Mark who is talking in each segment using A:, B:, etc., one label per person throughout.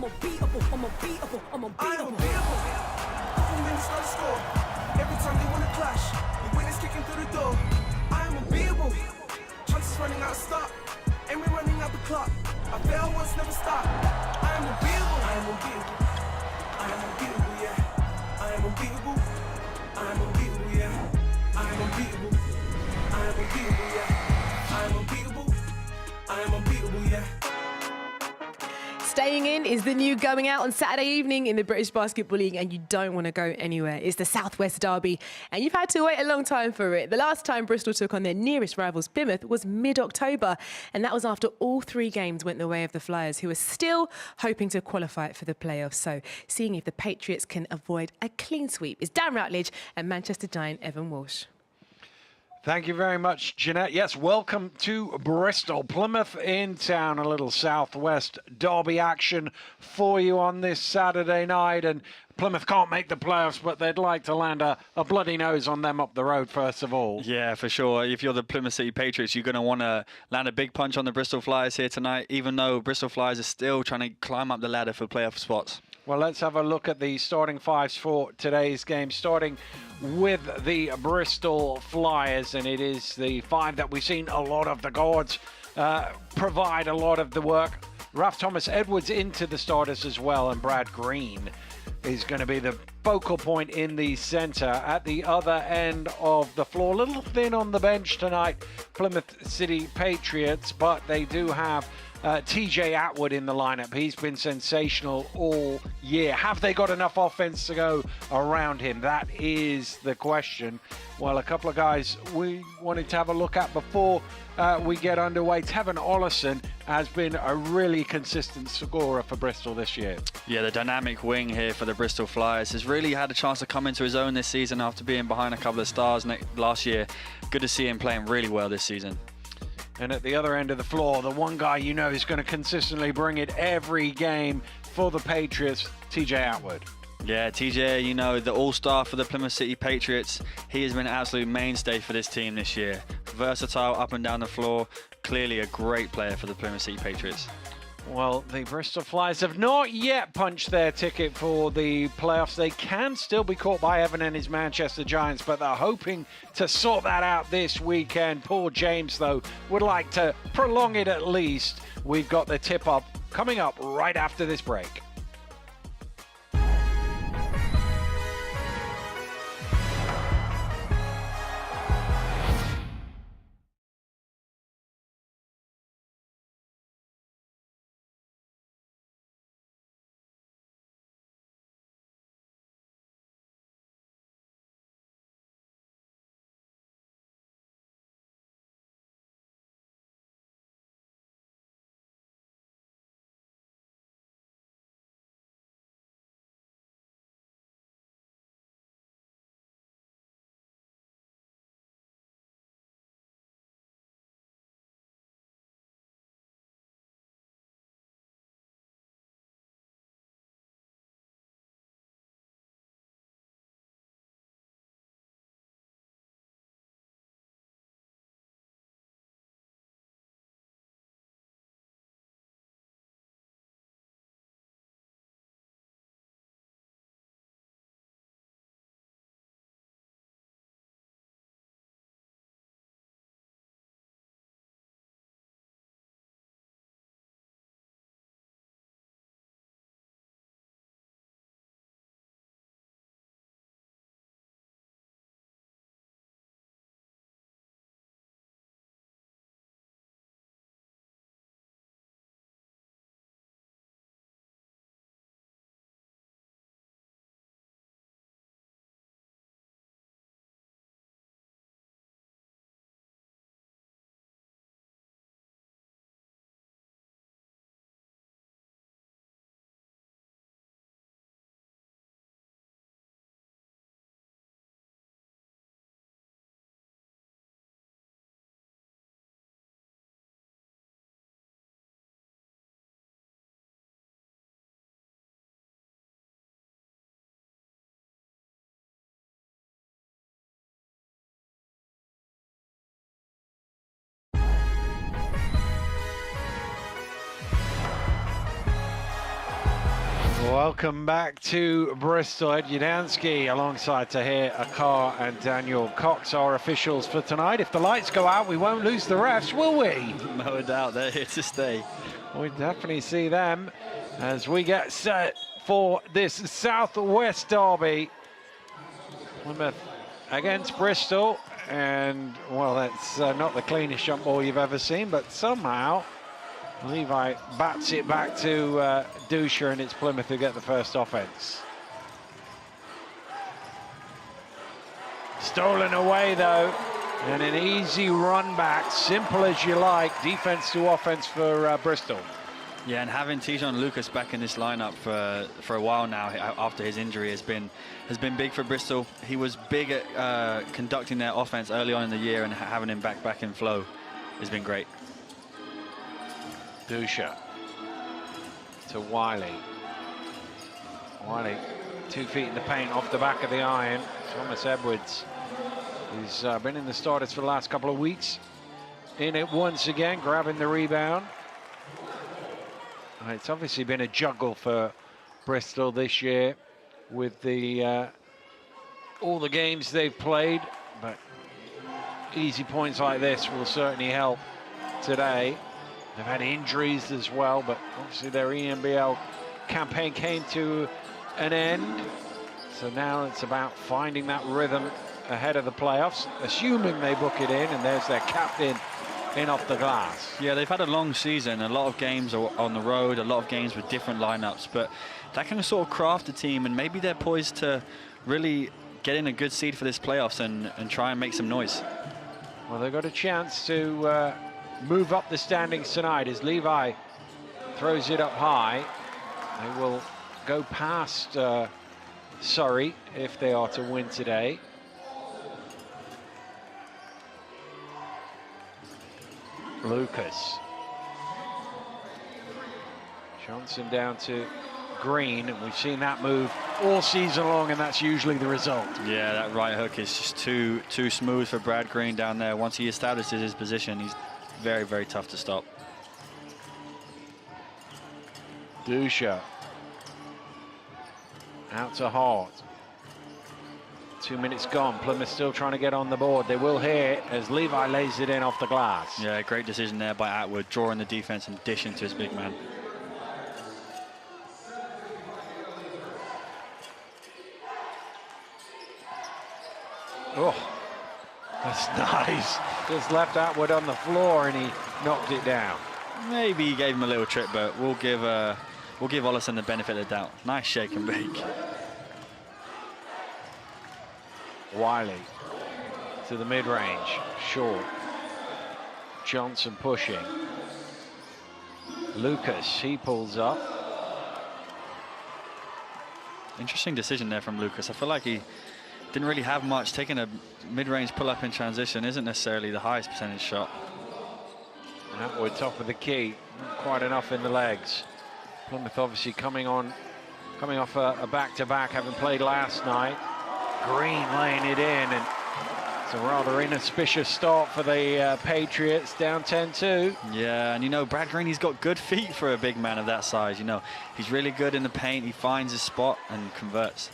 A: I'm unbeatable, I'm unbeatable, I'm unbeatable.
B: I'm unbeatable. Couple minutes no score. Every time they wanna clash, the winners kicking through the door. I am unbeatable. Chances running out of stop, and we're running out the clock. I fail once, never stop. I am unbeatable. I am unbeatable. I am unbeatable, yeah. I am unbeatable. I am unbeatable, yeah. I am unbeatable. I am unbeatable, yeah. I am unbeatable. I am unbeatable, yeah.
C: Staying in is the new going out on Saturday evening in the British Basketball League, and you don't want to go anywhere. It's the South West Derby, and you've had to wait a long time for it. The last time Bristol took on their nearest rivals, Plymouth, was mid-October, and that was after all 3 games went the way of the Flyers, who are still hoping to qualify for the playoffs. So seeing if the Patriots can avoid a clean sweep is Dan Routledge and Manchester Giant Evan Walsh.
D: Thank you very much, Jeanette. Yes, welcome to Bristol. Plymouth in town, a little Southwest Derby action for you on this Saturday night. And Plymouth can't make the playoffs, but they'd like to land a bloody nose on them up the road, first of all.
E: Yeah, for sure. If you're the Plymouth City Patriots, you're going to want to land a big punch on the Bristol Flyers here tonight, even though Bristol Flyers are still trying to climb up the ladder for playoff spots.
D: Well, let's have a look at the starting 5s for today's game, starting with the Bristol Flyers, and it is the 5 that we've seen a lot of the guards provide a lot of the work. Ralph Thomas Edwards into the starters as well, and Brad Green is going to be the focal point in the centre. At the other end of the floor, a little thin on the bench tonight, Plymouth City Patriots, but they do have TJ Atwood in the lineup. He's been sensational all year. Have they got enough offense to go around him? That is the question. Well, a couple of guys we wanted to have a look at before we get underway. Tevin Ollison has been a really consistent scorer for Bristol this year.
E: Yeah, the dynamic wing here for the Bristol Flyers has really had a chance to come into his own this season after being behind a couple of stars last year. Good to see him playing really well this season.
D: And at the other end of the floor, the one guy you know is going to consistently bring it every game for the Patriots, TJ Atwood.
E: Yeah, TJ, you know, the all-star for the Plymouth City Patriots. He has been an absolute mainstay for this team this year. Versatile up and down the floor. Clearly a great player for the Plymouth City Patriots.
D: Well, the Bristol Flyers have not yet punched their ticket for the playoffs. They can still be caught by Evan and his Manchester Giants, but they're hoping to sort that out this weekend. Paul James, though, would like to prolong it at least. We've got the tip-up coming up right after this break. Welcome back to Bristol. Ed Yudansky alongside Tahir Akar and Daniel Cox, our officials for tonight. If the lights go out, we won't lose the refs, will we?
E: No doubt, they're here to stay.
D: We definitely see them as we get set for this Southwest derby. Plymouth against Bristol, and well, that's not the cleanest jump ball you've ever seen, but somehow Levi bats it back to Dusha, and it's Plymouth who get the first offense. Stolen away though, and an easy run back, simple as you like, defense to offense for Bristol.
E: Yeah, and having Tijon Lucas back in this lineup for a while now after his injury has been big for Bristol. He was big at conducting their offense early on in the year, and having him back in flow has been great.
D: Dusha to Wiley. Wiley 2 feet in the paint off the back of the iron. Thomas Edwards, who's been in the starters for the last couple of weeks, in it once again, grabbing the rebound. It's obviously been a juggle for Bristol this year with the all the games they've played, but easy points like this will certainly help today. They've had injuries as well, but obviously their EMBL campaign came to an end. So now it's about finding that rhythm ahead of the playoffs, assuming they book it in, and there's their captain in off the glass.
E: Yeah, they've had a long season. A lot of games are on the road, a lot of games with different lineups, but that can sort of craft a team, and maybe they're poised to really get in a good seed for this playoffs and try and make some noise.
D: Well, they've got a chance to move up the standings tonight as Levi throws it up high. They will go past Surrey if they are to win today. Lucas. Johnson down to Green, and we've seen that move all season long, and that's usually the result.
E: Yeah, that right hook is just too smooth for Brad Green down there. Once he establishes his position, he's very, very tough to stop.
D: Dusha out to Hart. 2 minutes gone. Plymouth still trying to get on the board. They will hear as Levi lays it in off the glass.
E: Yeah, great decision there by Atwood, drawing the defense and dishing to his big man.
D: Oh, that's nice. Just left Atwood on the floor and he knocked it down.
E: Maybe he gave him a little trip, but we'll give Ollison the benefit of the doubt. Nice shake and bake.
D: Wiley to the mid-range, short. Johnson pushing. Lucas, he pulls up.
E: Interesting decision there from Lucas. I feel like he didn't really have much. Taking a mid-range pull-up in transition isn't necessarily the highest percentage shot.
D: Atwood top of the key, not quite enough in the legs. Plymouth obviously coming off a back-to-back, having played last night. Green laying it in, and it's a rather inauspicious start for the Patriots, down 10-2.
E: Yeah, and you know, Brad Green, he's got good feet for a big man of that size. You know, he's really good in the paint. He finds his spot and converts.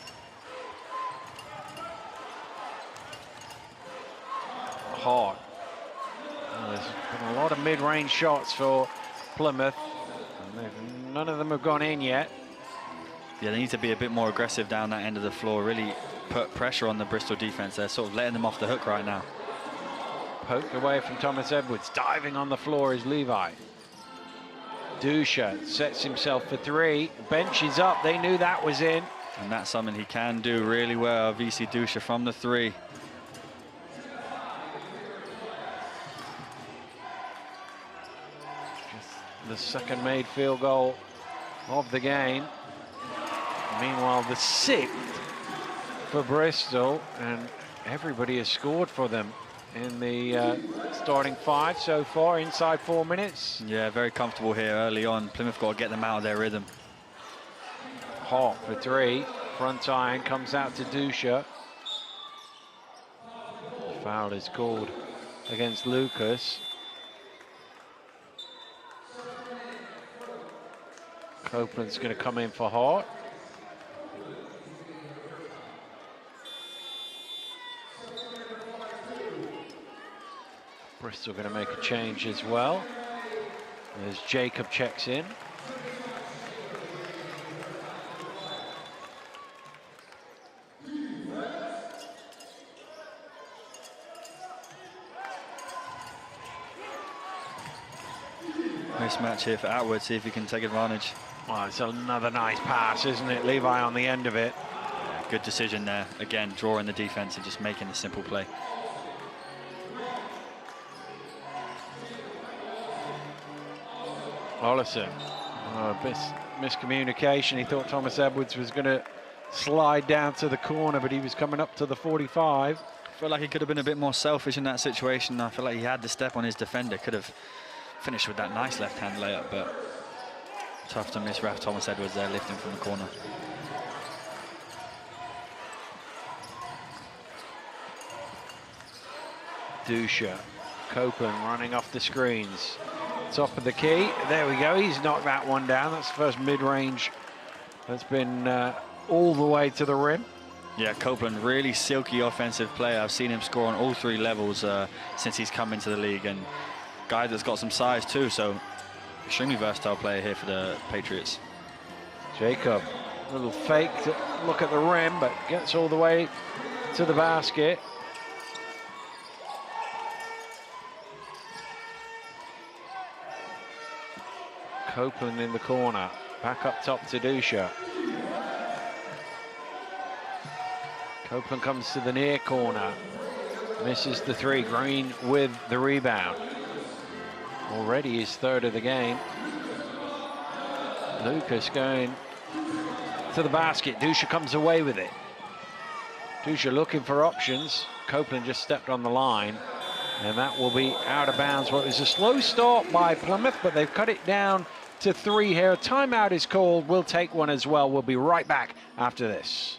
D: Hart. There's been a lot of mid-range shots for Plymouth. And none of them have gone in yet.
E: Yeah, they need to be a bit more aggressive down that end of the floor, really put pressure on the Bristol defense. They're sort of letting them off the hook right now.
D: Poked away from Thomas Edwards. Diving on the floor is Levi. Dusha sets himself for three. Bench is up. They knew that was in.
E: And that's something he can do really well, VC Dusha from the three.
D: The second made field goal of the game. Meanwhile, the sixth for Bristol, and everybody has scored for them in the starting five so far, inside 4 minutes.
E: Yeah, very comfortable here early on. Plymouth got to get them out of their rhythm.
D: Hart for three. Front iron comes out to Dusha. Foul is called against Lucas. Copeland's going to come in for Hart. Bristol going to make a change as well, as Jacob checks in.
E: Mismatch here for Atwood, see if he can take advantage.
D: Well, it's another nice pass, isn't it? Levi on the end of it.
E: Yeah, good decision there. Again, drawing the defense and just making a simple play.
D: Ollison. Miscommunication. He thought Thomas Edwards was going to slide down to the corner, but he was coming up to the 45.
E: I feel like he could have been a bit more selfish in that situation. I feel like he had the step on his defender. Could have finished with that nice left-hand layup, but tough to miss ref Thomas Edwards there, lifting from the corner.
D: Dusha. Copeland running off the screens. Top of the key. There we go. He's knocked that one down. That's the first mid-range that's been all the way to the rim.
E: Yeah, Copeland, really silky offensive player. I've seen him score on all 3 levels since he's come into the league, and guy that's got some size too, so extremely versatile player here for the Patriots.
D: Jacob, a little fake to look at the rim, but gets all the way to the basket. Copeland in the corner, back up top to Dusha. Copeland comes to the near corner, misses the 3. Green with the rebound. Already his 3rd of the game. Lucas going to the basket. Dusha comes away with it. Dusha looking for options. Copeland just stepped on the line, and that will be out of bounds. Well, it was a slow start by Plymouth, but they've cut it down to 3 here. Timeout is called. We'll take one as well. We'll be right back after this.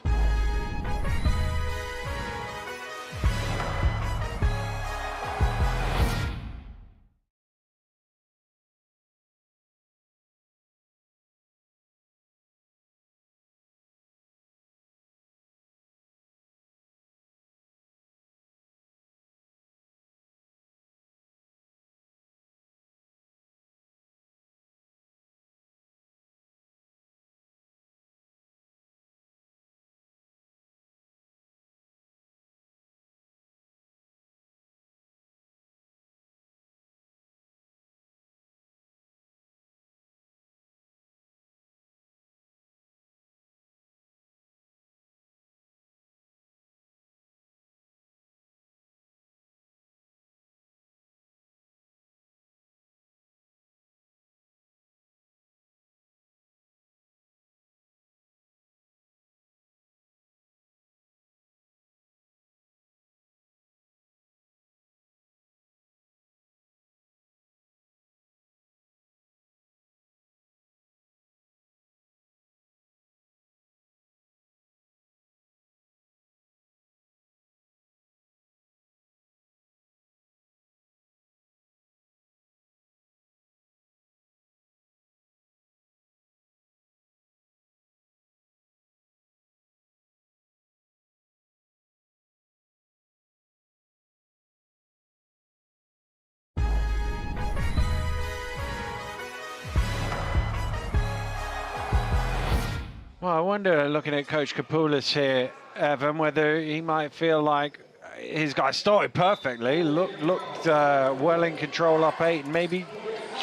D: Well, I wonder, looking at Coach Kapoulis here, Evan, whether he might feel like his guy started perfectly, looked well in control up 8, and maybe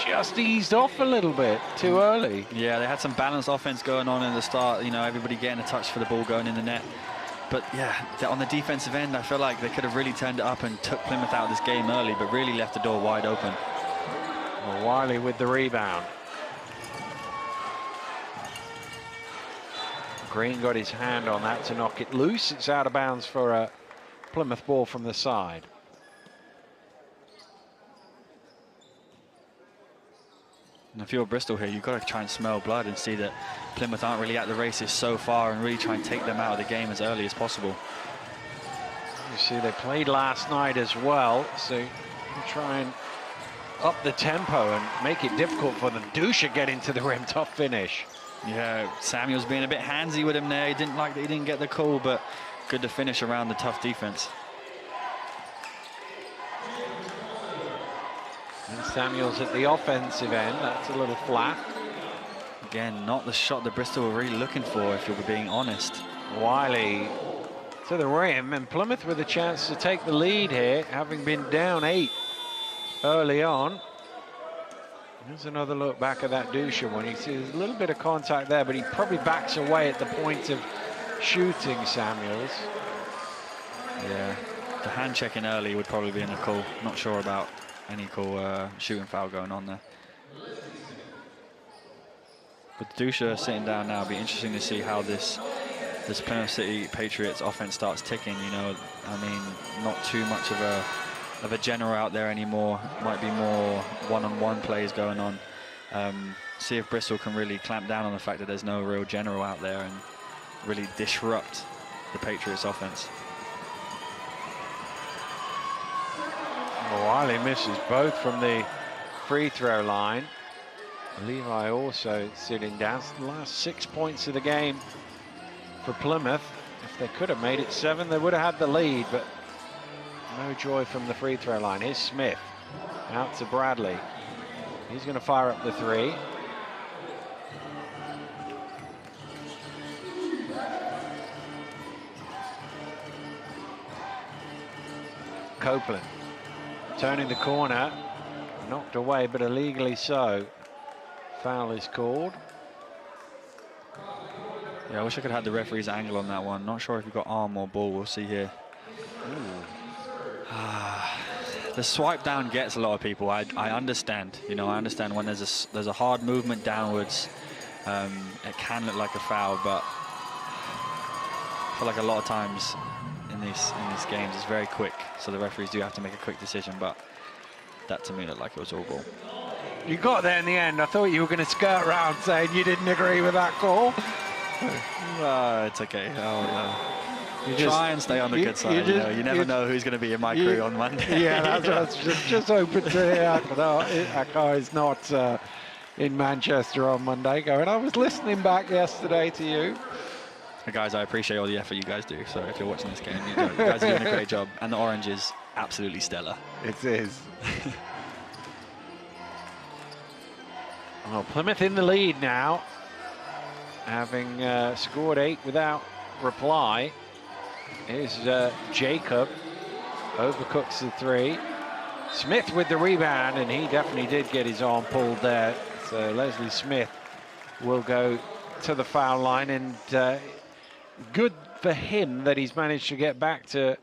D: just eased off a little bit too early.
E: Yeah, they had some balanced offense going on in the start, you know, everybody getting a touch for the ball going in the net. But yeah, on the defensive end, I feel like they could have really turned it up and took Plymouth out of this game early, but really left the door wide open.
D: Well, Wiley with the rebound. Green got his hand on that to knock it loose. It's out of bounds for a Plymouth ball from the side.
E: And if you're Bristol here, you've got to try and smell blood and see that Plymouth aren't really at the races so far and really try and take them out of the game as early as possible.
D: You see, they played last night as well, so you try and up the tempo and make it difficult for them. Dusha getting to the rim, tough finish.
E: Yeah, Samuel's being a bit handsy with him there. He didn't like that he didn't get the call, but good to finish around the tough defense.
D: And Samuels at the offensive end. That's a little flat.
E: Again, not the shot that Bristol were really looking for, if you're being honest.
D: Wiley to the rim, and Plymouth with a chance to take the lead here, having been down 8 early on. There's another look back at that Dusha one. You see there's a little bit of contact there, but he probably backs away at the point of shooting, Samuels.
E: Yeah, the hand checking early would probably be in a call. Not sure about any call shooting foul going on there. But Dusha sitting down now, it'll be interesting to see how this Plymouth City Patriots offense starts ticking. You know, I mean, not too much of a general out there anymore. Might be more one-on-one plays going on. See if Bristol can really clamp down on the fact that there's no real general out there and really disrupt the Patriots offense.
D: Wiley misses both from the free throw line. Levi also sitting down. It's the last 6 points of the game for Plymouth. If they could have made it 7, they would have had the lead, but no joy from the free throw line. Here's Smith out to Bradley. He's going to fire up the 3. Copeland turning the corner, knocked away, but illegally so. Foul is called.
E: Yeah, I wish I could have the referee's angle on that one. Not sure if he got arm or ball. We'll see here. The swipe down gets a lot of people. I understand. You know, I understand when there's a hard movement downwards, it can look like a foul, but I feel like a lot of times in these games it's very quick, so the referees do have to make a quick decision. But that to me looked like it was all ball.
D: You got there in the end. I thought you were going to skirt around saying you didn't agree with that call.
E: It's okay. Try and stay on the good side. You never know who's going to be in my crew on Monday.
D: Yeah, that's just open to hear. Akar is not in Manchester on Monday going, I was listening back yesterday to you.
E: Guys, I appreciate all the effort you guys do. So if you're watching this game, you guys are doing a great job. And the orange is absolutely stellar.
D: It is. Well, Plymouth in the lead now, having scored 8 without reply. Here's Jacob, overcooks the 3. Smith with the rebound, and he definitely did get his arm pulled there. So Leslie Smith will go to the foul line, and good for him that he's managed to get back to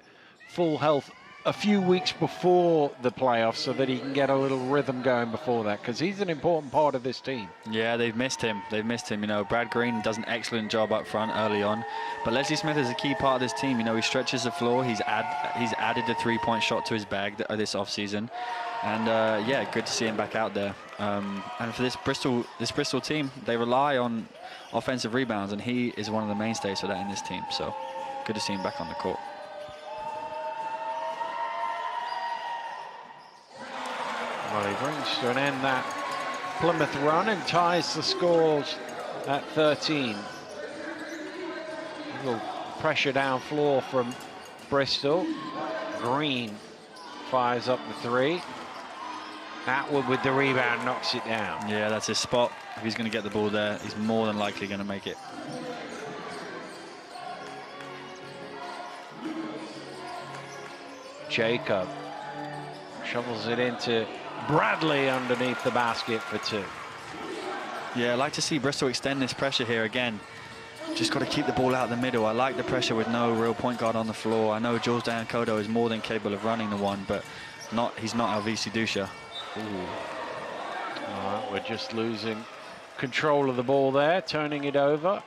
D: full health a few weeks before the playoffs so that he can get a little rhythm going before that, because he's an important part of this team. Yeah,
E: they've missed him. You know, Brad Green does an excellent job up front early on, but Leslie Smith is a key part of this team. You know, he stretches the floor. He's added the 3-point shot to his bag this offseason, and yeah, good to see him back out there. And for this Bristol team, they rely on offensive rebounds, and he is one of the mainstays for that in this team. So good to see him back on the court.
D: Well, he brings to an end that Plymouth run and ties the scores at 13. A little pressure down floor from Bristol. Green fires up the 3. Atwood with the rebound knocks it down.
E: Yeah, that's his spot. If he's going to get the ball there, he's more than likely going to make it.
D: Jacob shovels it into Bradley underneath the basket for 2.
E: Yeah, I like to see Bristol extend this pressure here again. Just got to keep the ball out the middle. I like the pressure with no real point guard on the floor. I know Jules Dankodo is more than capable of running the one, but he's not Alvisi Dusha.
D: We're just losing control of the ball there, turning it over.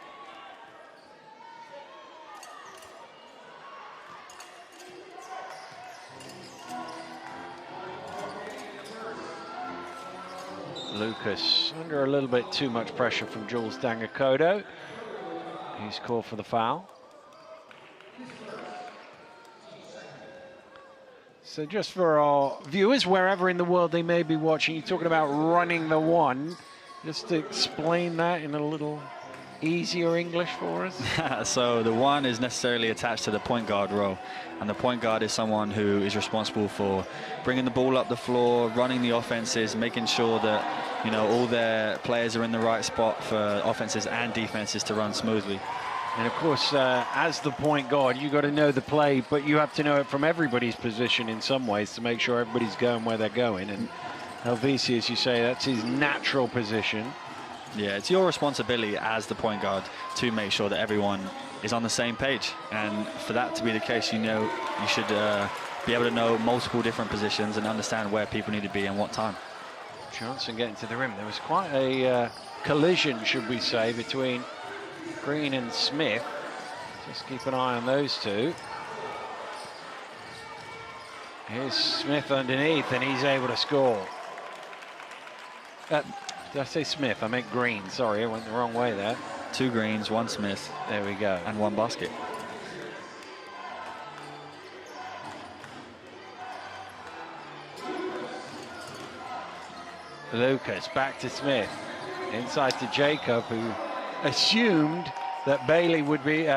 D: Lucas under a little bit too much pressure from Jules Dangakodo. He's called for the foul. So just for our viewers, wherever in the world they may be watching, you're talking about running the one. Just to explain that in a little easier English for us?
E: So the 1 is necessarily attached to the point guard role, and the point guard is someone who is responsible for bringing the ball up the floor, running the offenses, making sure that, you know, all their players are in the right spot for offenses and defenses to run smoothly.
D: And of course, as the point guard, you got to know the play, but you have to know it from everybody's position in some ways to make sure everybody's going where they're going. And Helvetius, as you say, that's his natural position.
E: Yeah, it's your responsibility as the point guard to make sure that everyone is on the same page. And for that to be the case, you know, you should be able to know multiple different positions and understand where people need to be and what time.
D: Johnson getting to the rim. There was quite a collision, should we say, between Green and Smith. Just keep an eye on those two. Here's Smith underneath, and he's able to score. Did I say Smith? I meant Green. Sorry, I went the wrong way there.
E: 2 Greens, 1 Smith.
D: There we go.
E: And 1 basket.
D: Lucas back to Smith. Inside to Jacob, who assumed that Bailey would be...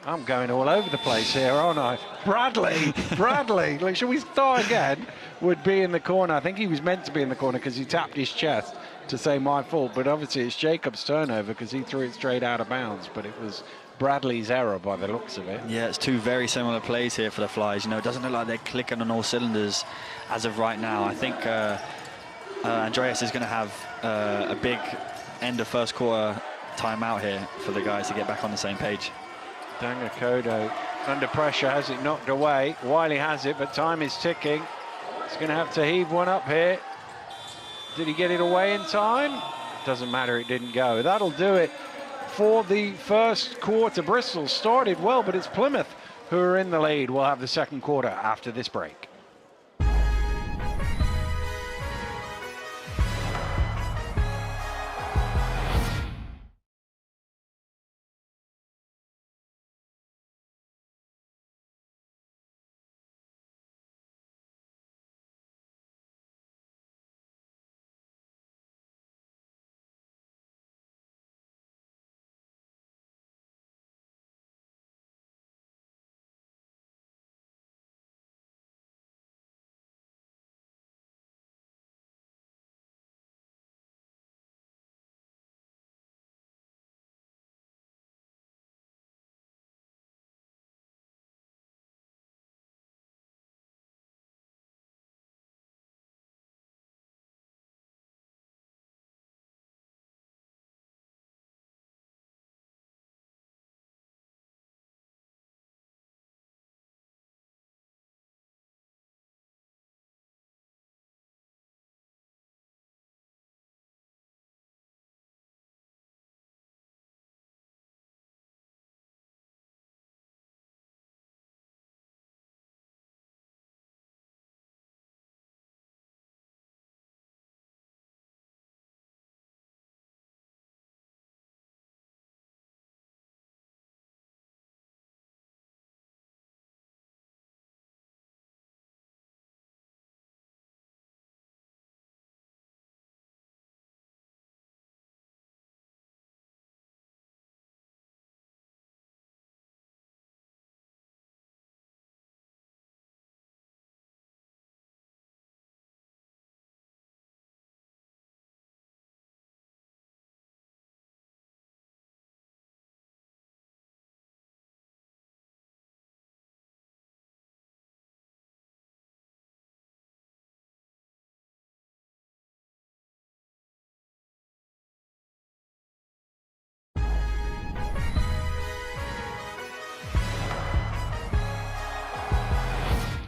D: I'm going all over the place here, aren't I? Bradley, like, should we start again? Would be in the corner. I think he was meant to be in the corner because he tapped his chest to say my fault, but obviously it's Jacob's turnover because he threw it straight out of bounds, but it was Bradley's error by the looks of it.
E: Yeah, it's 2 very similar plays here for the Flyers. You know, it doesn't look like they're clicking on all cylinders as of right now. I think Andreas is going to have a big end of first quarter timeout here for the guys to get back on the same page.
D: Dangakodo under pressure, has it knocked away. Wiley has it, but time is ticking. He's going to have to heave one up here. Did he get it away in time? Doesn't matter, it didn't go. That'll do it for the first quarter. Bristol started well, but it's Plymouth who are in the lead. We'll have the second quarter after this break.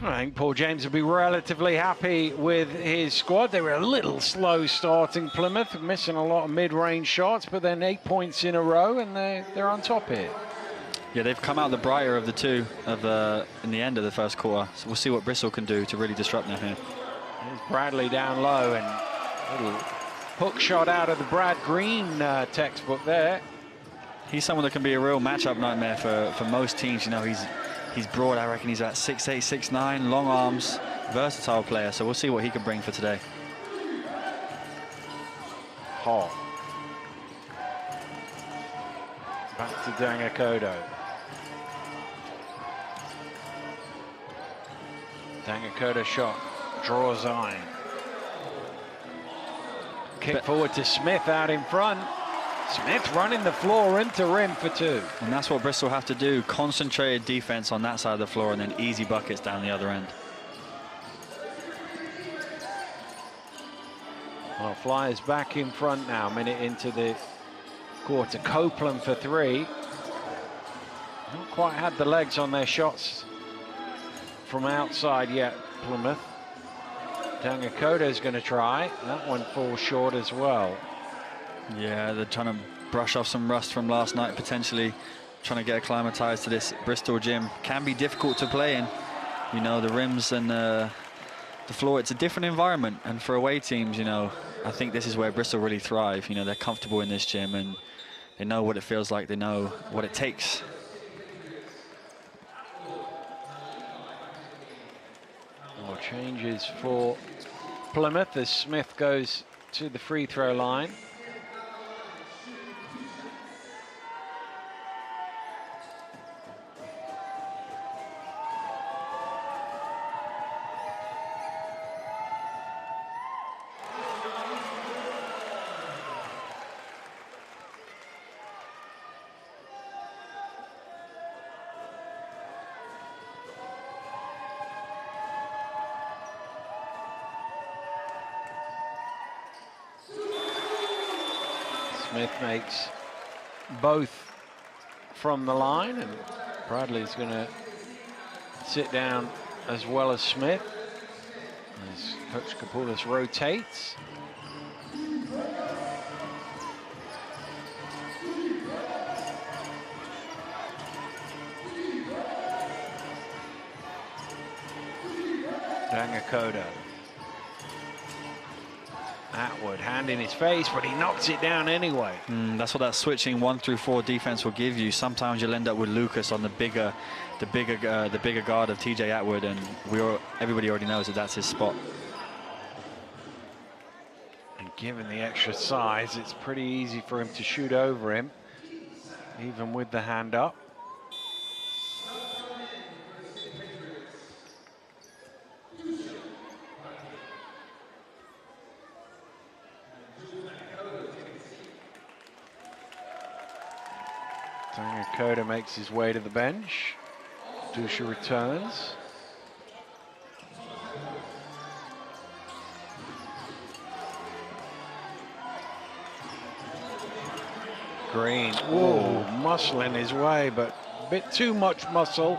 D: I think Paul James will be relatively happy with his squad. They were a little slow starting, Plymouth, missing a lot of mid-range shots, but then 8 points in a row, and they're on top here.
E: Yeah, they've come out the brighter of the two in the end of the first quarter. So we'll see what Bristol can do to really disrupt them here.
D: There's Bradley down low, and a little hook shot out of the Brad Green textbook there.
E: He's someone that can be a real matchup nightmare for most teams. You know, he's broad. I reckon he's at 6'8", 6'9", long arms, versatile player. So we'll see what he can bring for today.
D: Hall. to Dangakodo. Dangakodo shot, draws iron. Kick forward to Smith out in front. Smith running the floor into rim for two.
E: And that's what Bristol have to do. Concentrated defense on that side of the floor and then easy buckets down the other end.
D: Well, Flyers back in front now, minute into the quarter. Copeland for three. Not quite had the legs on their shots from outside yet, Plymouth. Dangakodo's going to try. That one falls short as well.
E: Yeah, they're trying to brush off some rust from last night, potentially trying to get acclimatized to this Bristol gym. Can be difficult to play in. You know, the rims and the floor, it's a different environment. And for away teams, you know, I think this is where Bristol really thrive. You know, they're comfortable in this gym and they know what it feels like. They know what it takes.
D: More changes for Plymouth as Smith goes to the free throw line. Smith makes both from the line, and Bradley's going to sit down as well as Smith as Coach Kapoulis rotates. Dangakodo. Atwood, hand in his face, but he knocks it down anyway.
E: That's what that switching 1 through 4 defense will give you. Sometimes you'll end up with Lucas on the bigger guard of TJ Atwood, and everybody already knows that that's his spot.
D: And given the extra size, it's pretty easy for him to shoot over him, even with the hand up. Dangakodo makes his way to the bench. Dusha returns. Green, muscle in his way, but a bit too much muscle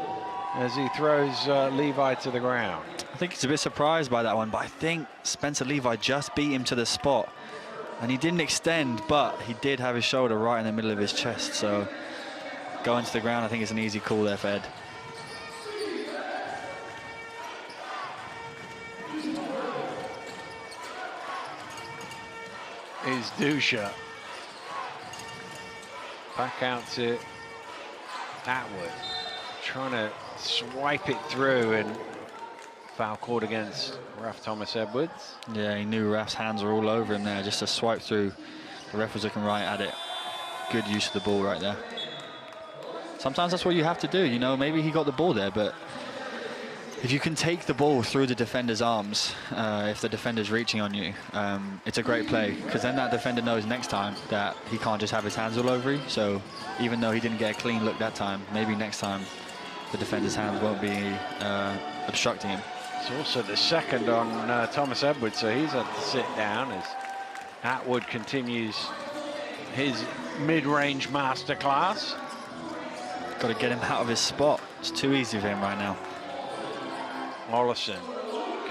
D: as he throws Levi to the ground.
E: I think he's a bit surprised by that one, but I think Spencer Levi just beat him to the spot. And he didn't extend, but he did have his shoulder right in the middle of his chest, so going to the ground, I think it's an easy call there for Ed.
D: Is Dusha. Back out to Atwood. Trying to swipe it through, and foul called against Raf Thomas Edwards.
E: Yeah, he knew Raf's hands were all over him there, just to swipe through. The ref was looking right at it. Good use of the ball right there. Sometimes that's what you have to do, you know, maybe he got the ball there, but if you can take the ball through the defender's arms, if the defender's reaching on you, it's a great play, because then that defender knows next time that he can't just have his hands all over you. So even though he didn't get a clean look that time, maybe next time the defender's hands won't be obstructing him.
D: It's also the second on Thomas Edwards, so he's had to sit down as Atwood continues his mid-range masterclass.
E: Got to get him out of his spot. It's too easy for him right now.
D: Mollison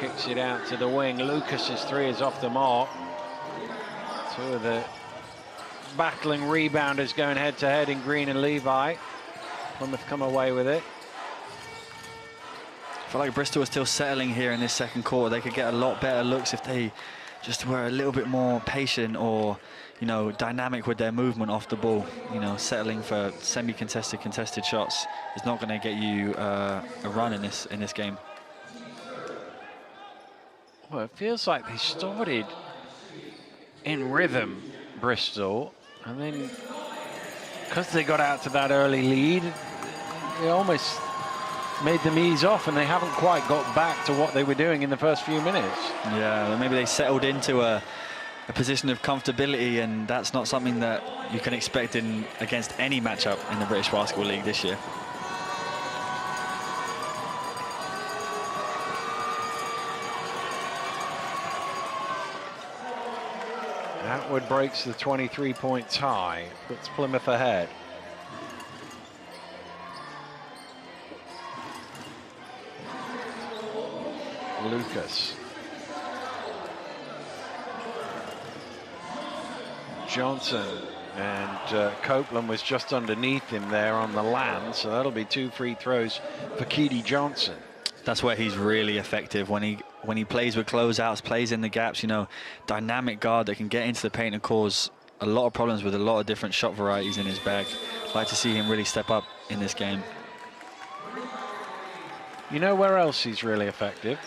D: kicks it out to the wing. Lucas's three is off the mark. Two of the battling rebounders going head-to-head in Green and Levi. Plymouth come away with it.
E: I feel like Bristol are still settling here in this second quarter. They could get a lot better looks if they just were a little bit more patient or, you know, dynamic with their movement off the ball. You know, settling for semi-contested, contested shots is not going to get you a run in this game.
D: Well, it feels like they started in rhythm, Bristol, and then because they got out to that early lead, it almost made them ease off, and they haven't quite got back to what they were doing in the first few minutes.
E: Yeah, maybe they settled into a position of comfortability, and that's not something that you can expect against any matchup in the British Basketball League this year.
D: Atwood breaks the 23-point tie, puts Plymouth ahead. Lucas. Johnson, and Copeland was just underneath him there on the land, so that'll be 2 free throws for Keedy Johnson.
E: That's where he's really effective, when he plays with closeouts, plays in the gaps, you know, dynamic guard that can get into the paint and cause a lot of problems with a lot of different shot varieties in his bag. I'd like to see him really step up in this game.
D: You know where else he's really effective?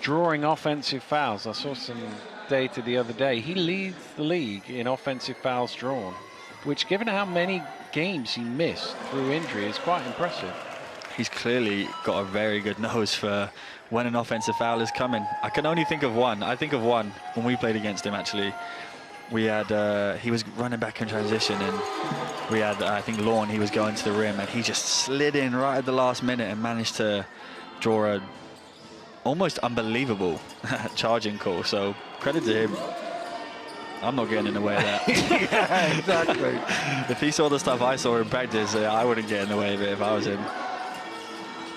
D: Drawing offensive fouls. I saw some data the other day. He leads the league in offensive fouls drawn, which, given how many games he missed through injury, is quite impressive.
E: He's clearly got a very good nose for when an offensive foul is coming. I can only think of one. I think of one when we played against him, actually. We had, he was running back in transition, and we had, I think, Lawn, he was going to the rim, and he just slid in right at the last minute and managed to draw a almost unbelievable charging call. So credit to him. I'm not getting in the way of that.
D: Yeah, exactly.
E: If he saw the stuff I saw in practice, I wouldn't get in the way of it if I was him.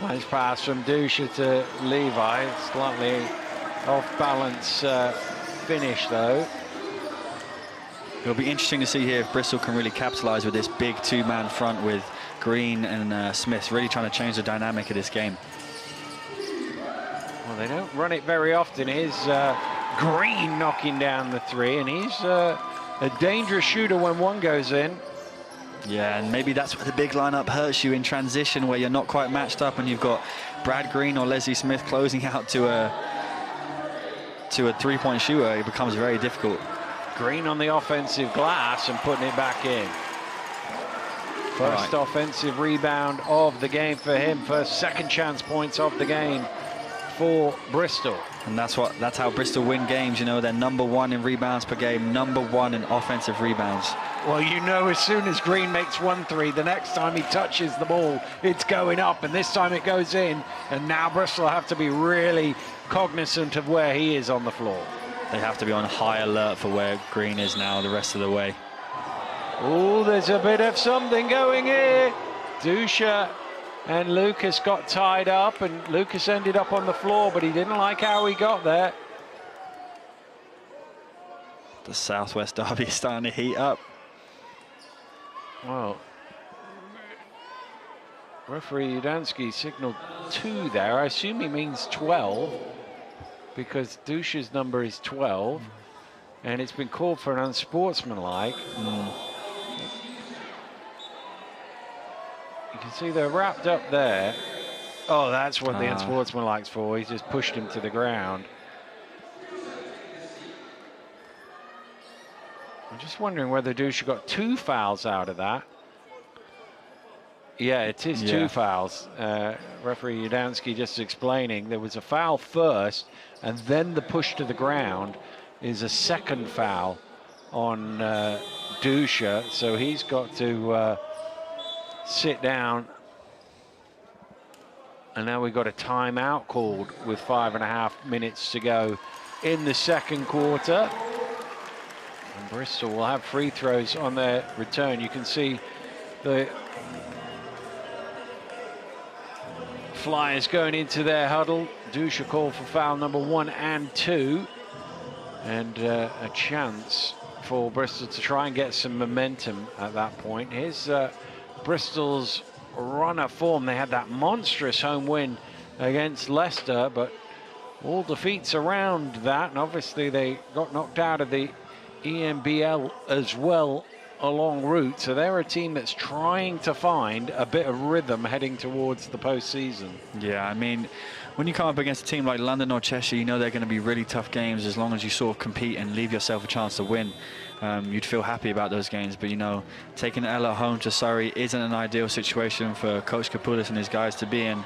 D: Nice pass from Dusha to Levi. Slightly off balance finish, though.
E: It'll be interesting to see here if Bristol can really capitalise with this big two-man front with Green and Smith, really trying to change the dynamic of this game.
D: Well, they don't run it very often. Here's Green knocking down the three, and he's a dangerous shooter when one goes in.
E: Yeah, and maybe that's where the big lineup hurts you in transition, where you're not quite matched up and you've got Brad Green or Leslie Smith closing out to a three-point shooter. It becomes very difficult.
D: Green on the offensive glass and putting it back in. First offensive rebound of the game for him. First second chance points of the game for Bristol.
E: And that's how Bristol win games. You know, they're #1 in rebounds per game, #1 in offensive rebounds.
D: Well, you know, as soon as Green makes 1 3, the next time he touches the ball, it's going up, and this time it goes in. And now Bristol have to be really cognizant of where he is on the floor.
E: They have to be on high alert for where Green is now the rest of the way.
D: Oh, there's a bit of something going here. Dusha and Lucas got tied up, and Lucas ended up on the floor, but he didn't like how he got there.
E: The Southwest Derby is starting to heat up.
D: Well, referee Udansky signaled 2 there. I assume he means 12, because Dusha's number is 12, and it's been called for an unsportsmanlike. You can see they're wrapped up there. Oh, that's what the unsportsmanlike's for. He just pushed him to the ground. I'm just wondering whether Dusha got 2 fouls out of that. Yeah, it is 2 fouls. Referee Udansky just explaining there was a foul first, and then the push to the ground is a second foul on Dusha. So he's got to sit down. And now we've got a timeout called with 5.5 minutes to go in the second quarter. And Bristol will have free throws on their return. You can see the Flyers going into their huddle. Dusha called for foul number 1 and 2. And a chance for Bristol to try and get some momentum at that point. Here's Bristol's run of form. They had that monstrous home win against Leicester, but all defeats around that, and obviously they got knocked out of the EMBL as well along route. So they're a team that's trying to find a bit of rhythm heading towards the postseason.
E: Yeah, I mean, when you come up against a team like London or Cheshire, you know they're going to be really tough games. As long as you sort of compete and leave yourself a chance to win, you'd feel happy about those games. But, you know, taking an L at home to Surrey isn't an ideal situation for Coach Kapoulis and his guys to be in.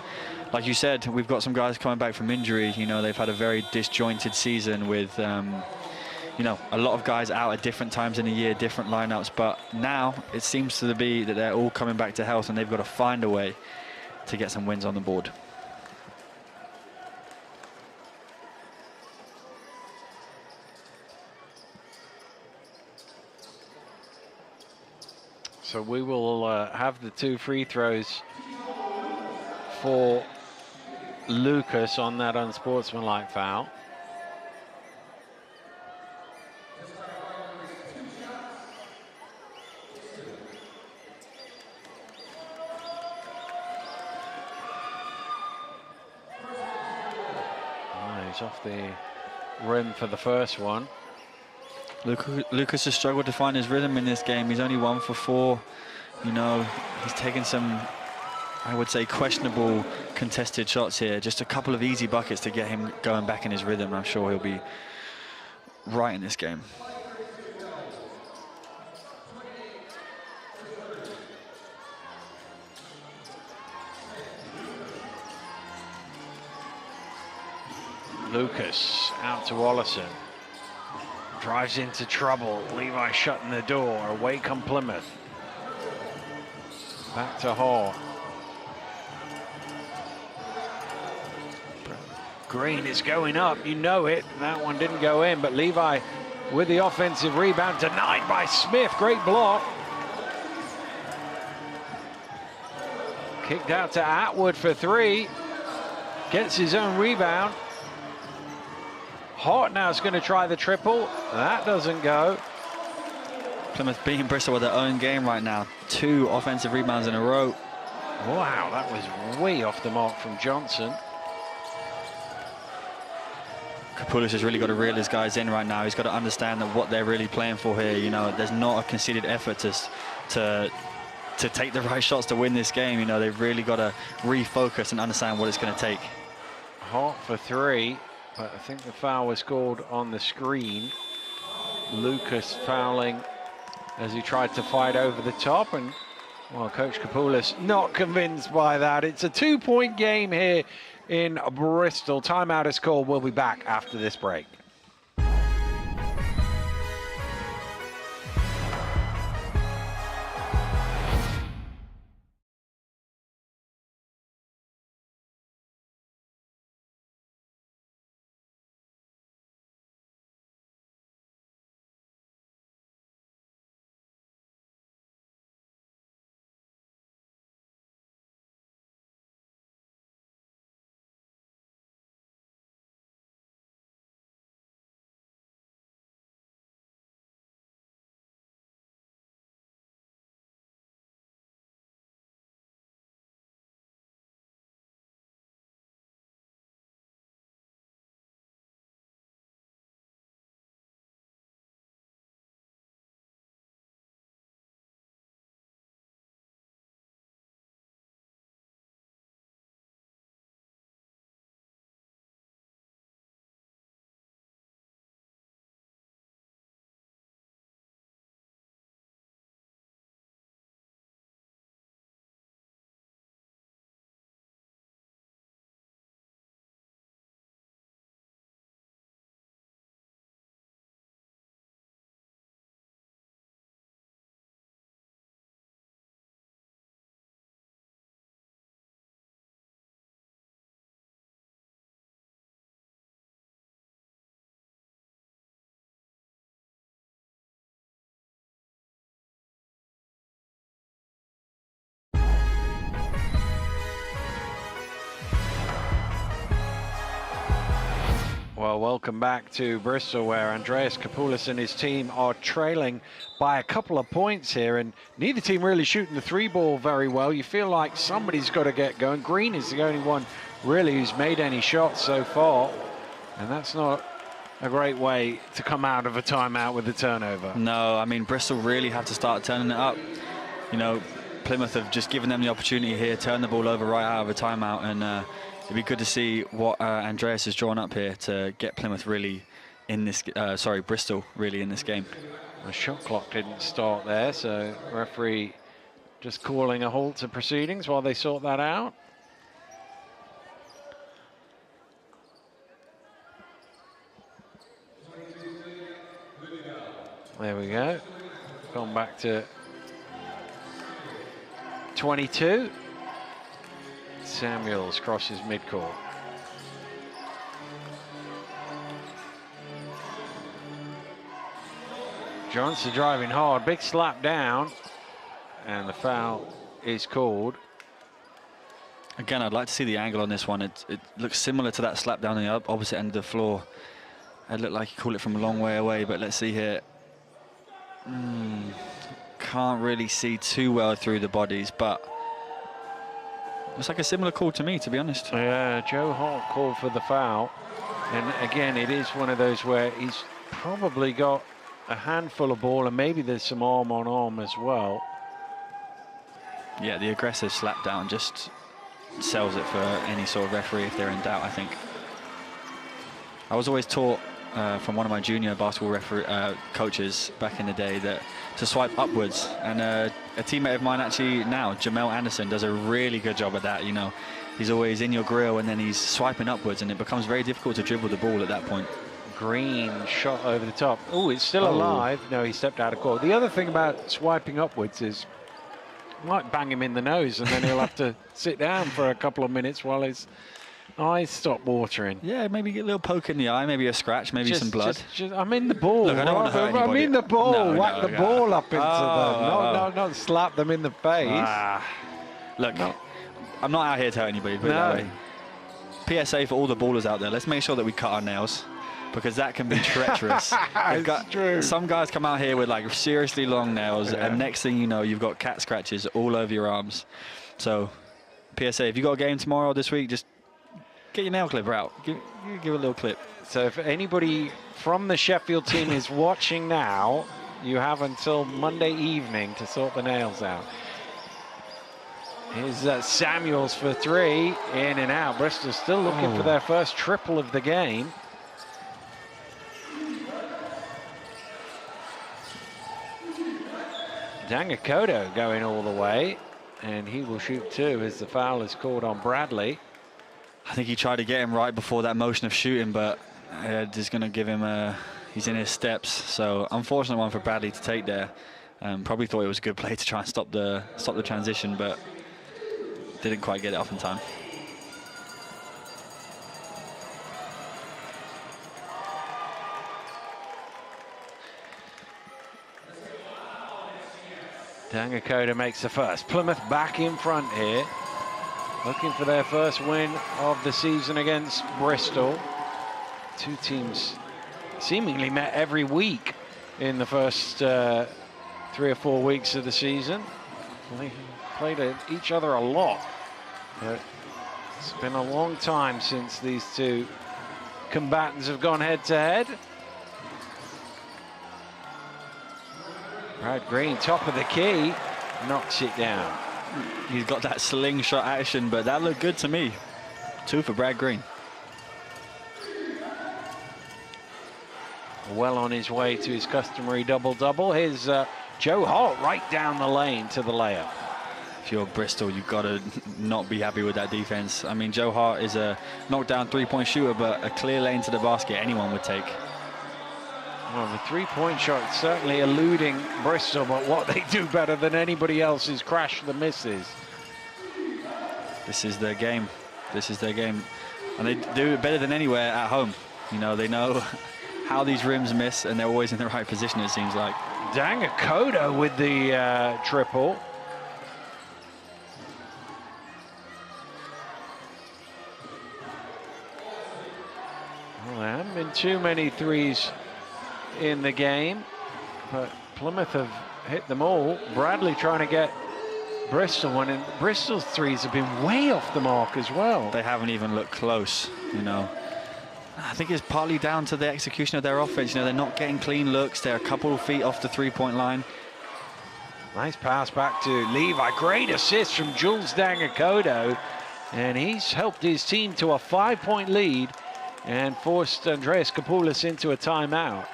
E: Like you said, we've got some guys coming back from injury. You know, they've had a very disjointed season with, you know, a lot of guys out at different times in the year, different lineups. But now it seems to be that they're all coming back to health, and they've got to find a way to get some wins on the board.
D: So we will have the 2 free throws for Lucas on that unsportsmanlike foul. He's off the rim for the first one.
E: Lucas has struggled to find his rhythm in this game. He's only 1 for 4. You know, he's taken some, I would say, questionable contested shots here. Just a couple of easy buckets to get him going back in his rhythm. I'm sure he'll be right in this game.
D: Lucas out to Ollison. Drives into trouble. Levi shutting the door. Away come Plymouth. Back to Hall. Green is going up. You know it. That one didn't go in, but Levi with the offensive rebound, denied by Smith. Great block. Kicked out to Atwood for 3. Gets his own rebound. Hart now is going to try the triple. That doesn't go.
E: Plymouth beating Bristol with their own game right now. 2 offensive rebounds in a row.
D: Wow, that was way off the mark from Johnson.
E: Kapoulis has really got to reel his guys in right now. He's got to understand that what they're really playing for here. You know, there's not a conceded effort to take the right shots to win this game. You know, they've really got to refocus and understand what it's going to take.
D: Hart for 3. But I think the foul was called on the screen. Lucas fouling as he tried to fight over the top, and well, Coach Kapoulis not convinced by that. It's a 2-point game here in Bristol. Timeout is called. We'll be back after this break. Well, welcome back to Bristol, where Andreas Kapoulis and his team are trailing by a couple of points here, and neither team really shooting the 3-ball very well. You feel like somebody's got to get going. Green is the only one really who's made any shots so far, and that's not a great way to come out of a timeout with a turnover.
E: No, I mean, Bristol really have to start turning it up. You know, Plymouth have just given them the opportunity here, turn the ball over right out of a timeout, and it'd be good to see what Andreas has drawn up here to get Plymouth really in this, Bristol really in this game.
D: The shot clock didn't start there, so referee just calling a halt to proceedings while they sort that out. There we go. Gone back to 22. Samuels crosses midcourt. Johnson driving hard, big slap down, and the foul is called.
E: Again, I'd like to see the angle on this one. It looks similar to that slap down on the opposite end of the floor. It looked like he called it from a long way away, but let's see here. Can't really see too well through the bodies, but it's like a similar call to me, to be honest.
D: Yeah, Joe Hart called for the foul. And again, it is one of those where he's probably got a handful of ball, and maybe there's some arm on arm as well.
E: Yeah, the aggressive slap down just sells it for any sort of referee if they're in doubt, I think. I was always taught from one of my junior basketball coaches back in the day that to swipe upwards, and a teammate of mine actually now, Jamel Anderson, does a really good job at that. You know, he's always in your grill and then he's swiping upwards, and it becomes very difficult to dribble the ball at that point.
D: Green shot over the top. Oh, it's still alive. No, he stepped out of court. The other thing about swiping upwards is you might bang him in the nose, and then he'll have to sit down for a couple of minutes while his eyes stop watering.
E: Yeah, maybe get a little poke in the eye, maybe a scratch, maybe some blood.
D: I'm in the ball.
E: Look, I don't want to hurt anybody.
D: I'm in the ball.
E: No,
D: Whack the ball up into them. Not slap them in the face.
E: Look, I'm not out here to hurt anybody, put it that way. PSA for all the ballers out there, let's make sure that we cut our nails, because that can be treacherous.
D: True.
E: Some guys come out here with like seriously long nails, and next thing you know, you've got cat scratches all over your arms. So, PSA, if you got a game tomorrow or this week, just get your nail clipper out. Give a little clip.
D: So if anybody from the Sheffield team is watching now, you have until Monday evening to sort the nails out. Here's Samuels for three, in and out. Bristol still looking for their first triple of the game. Dangakoto going all the way, and he will shoot two as the foul is called on Bradley.
E: I think he tried to get him right before that motion of shooting, but just going to give him he's in his steps. So unfortunate one for Bradley to take there. Probably thought it was a good play to try and stop the transition, but didn't quite get it off in time.
D: Dangakoto makes the first. Plymouth back in front here, looking for their first win of the season against Bristol. Two teams seemingly met every week in the first 3 or 4 weeks of the season. They played each other a lot, but it's been a long time since these two combatants have gone head to head. Brad Green, top of the key, knocks it down.
E: He's got that slingshot action, but that looked good to me. 2 for Brad Green.
D: Well on his way to his customary double-double. Here's Joe Holt right down the lane to the layup.
E: If you're Bristol, you've got to not be happy with that defense. I mean, Joe Hart is a knockdown three-point shooter, but a clear lane to the basket anyone would take.
D: Well, the three-point shot certainly eluding Bristol, but what they do better than anybody else is crash the misses.
E: This is their game. This is their game. And they do it better than anywhere at home. You know, they know how these rims miss, and they're always in the right position, it seems like.
D: Dangakoto with the triple. Well, there haven't been too many threes in the game, but Plymouth have hit them all. Bradley trying to get Bristol one, and Bristol's threes have been way off the mark as well.
E: They haven't even looked close, you know. I think it's partly down to the execution of their offense. You know, they're not getting clean looks. They're a couple of feet off the three-point line.
D: Nice pass back to Levi. Great assist from Jules Dangakoto. And he's helped his team to a 5-point lead and forced Andreas Kapoulas into a timeout.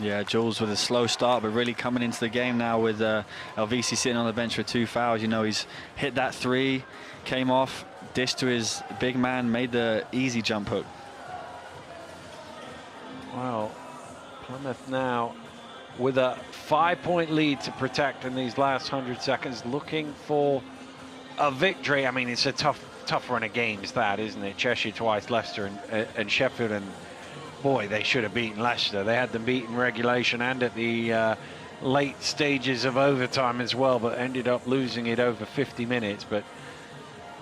E: Yeah, Jules with a slow start, but really coming into the game now with Elvisi sitting on the bench for 2 fouls. You know, he's hit that 3, came off, dished to his big man, made the easy jump hook.
D: Well, Plymouth now with a 5-point lead to protect in these last 100 seconds, looking for a victory. I mean, it's a tough run of games, that, isn't it? Cheshire twice, Leicester and Sheffield, and boy, they should have beaten Leicester. They had them beaten regulation and at the late stages of overtime as well, but ended up losing it over 50 minutes. But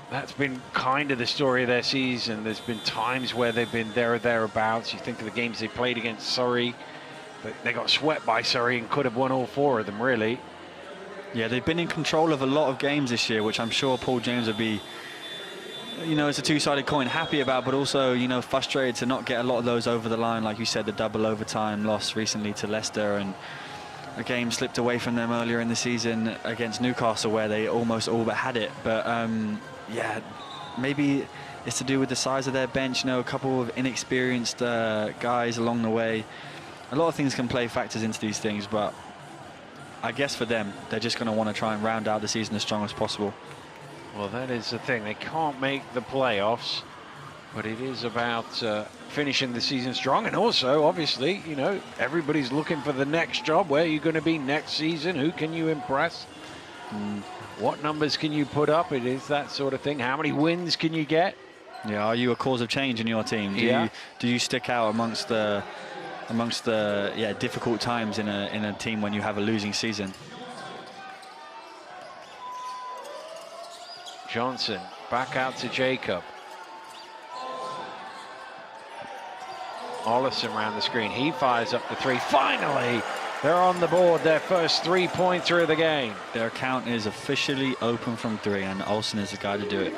D: that's been kind of the story of their season. There's been times where they've been there or thereabouts. You think of the games they played against Surrey, but they got swept by Surrey and could have won all 4 of them, really.
E: Yeah, they've been in control of a lot of games this year, which I'm sure Paul James would be, you know, it's a two-sided coin, happy about, but also, you know, frustrated to not get a lot of those over the line. Like you said, the double overtime loss recently to Leicester, and a game slipped away from them earlier in the season against Newcastle where they almost all but had it. But yeah, maybe it's to do with the size of their bench, you know, a couple of inexperienced guys along the way. A lot of things can play factors into these things, but I guess for them, they're just going to want to try and round out the season as strong as possible.
D: Well, that is the thing. They can't make the playoffs, but it is about finishing the season strong. And also, obviously, you know, everybody's looking for the next job. Where are you going to be next season? Who can you impress? What numbers can you put up? It is that sort of thing. How many wins can you get?
E: Yeah, are you a cause of change in your team? Do you stick out amongst the difficult times in a team when you have a losing season?
D: Johnson back out to Jacob. Ollison around the screen. He fires up the 3. Finally, they're on the board. Their first 3-pointer of the game.
E: Their account is officially open from 3, and Olsen is the guy to do it.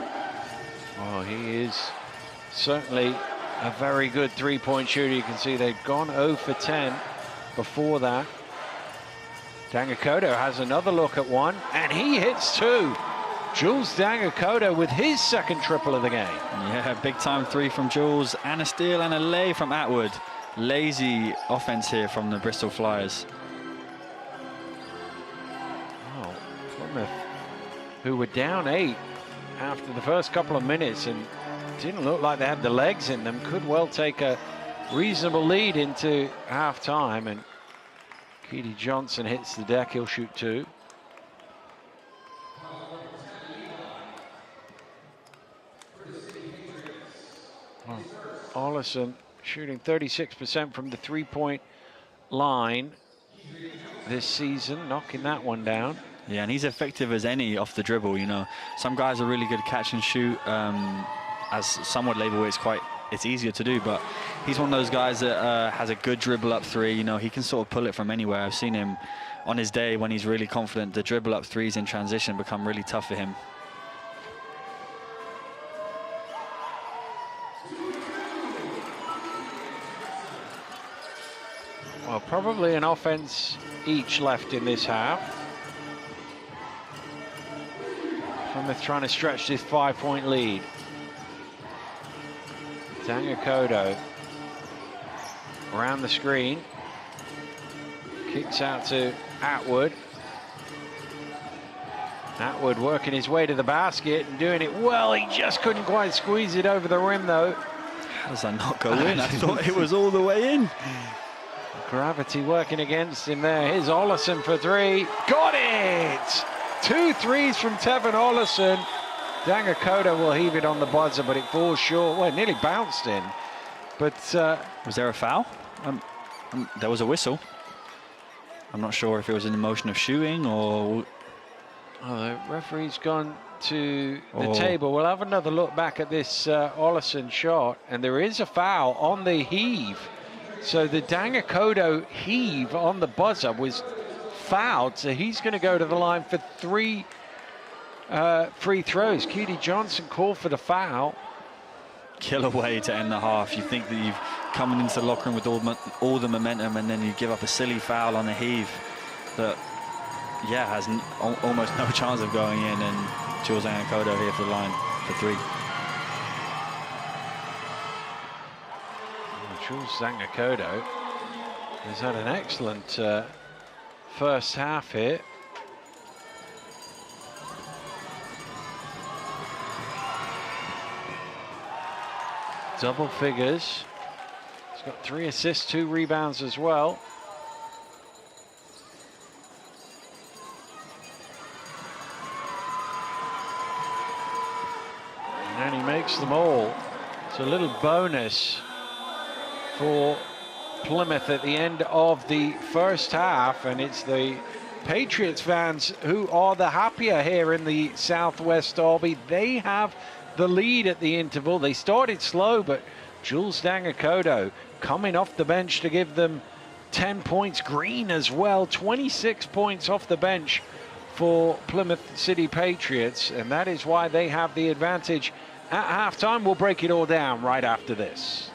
D: Oh, he is certainly a very good 3-point shooter. You can see they've gone 0 for 10 before that. Dangakoto has another look at 1, and he hits 2. Jules Dangakoto with his second triple of the game.
E: Yeah, big time 3 from Jules, and a steal and a lay from Atwood. Lazy offense here from the Bristol Flyers.
D: Oh, Plymouth, who were down 8 after the first couple of minutes and didn't look like they had the legs in them, could well take a reasonable lead into half-time, and Keedy Johnson hits the deck. He'll shoot 2. Ollison shooting 36% from the 3-point line this season, knocking that one down.
E: Yeah, and he's effective as any off the dribble, you know. Some guys are really good at catch and shoot. As some would label it, it's easier to do, but he's one of those guys that has a good dribble up 3. You know, he can sort of pull it from anywhere. I've seen him on his day when he's really confident. The dribble up 3s in transition become really tough for him.
D: Well, probably an offense each left in this half. Plymouth trying to stretch this 5-point lead. Dangakoto around the screen. Kicks out to Atwood. Atwood working his way to the basket and doing it well. He just couldn't quite squeeze it over the rim, though.
E: How does that not go in? I thought it was all the way in.
D: Gravity working against him there. Here's Ollison for 3. Got it! 2 threes from Tevin Ollison. Dangakoto will heave it on the buzzer, but it falls short. Well, it nearly bounced in. But
E: was there a foul? There was a whistle. I'm not sure if it was in the motion of shooting or...
D: Oh, the referee's gone to the table. We'll have another look back at this Ollison shot, and there is a foul on the heave. So the Dangakoto heave on the buzzer was fouled, so he's going to go to the line for 3 free throws. Keedy Johnson called for the foul.
E: Killer way to end the half. You think that you've come into the locker room with all the momentum, and then you give up a silly foul on the heave that yeah, has almost no chance of going in, and Jules Angokodo here for the line for 3.
D: Jules Angokodo has had an excellent first half here. Double figures. He's got 3 assists, 2 rebounds as well. And he makes them all. It's a little bonus for Plymouth at the end of the first half, and it's the Patriots fans who are the happier here in the Southwest Derby. They have the lead at the interval. They started slow, but Jules Angokodo coming off the bench to give them 10 points. Green as well, 26 points off the bench for Plymouth City Patriots, and that is why they have the advantage at halftime. We'll break it all down right after this.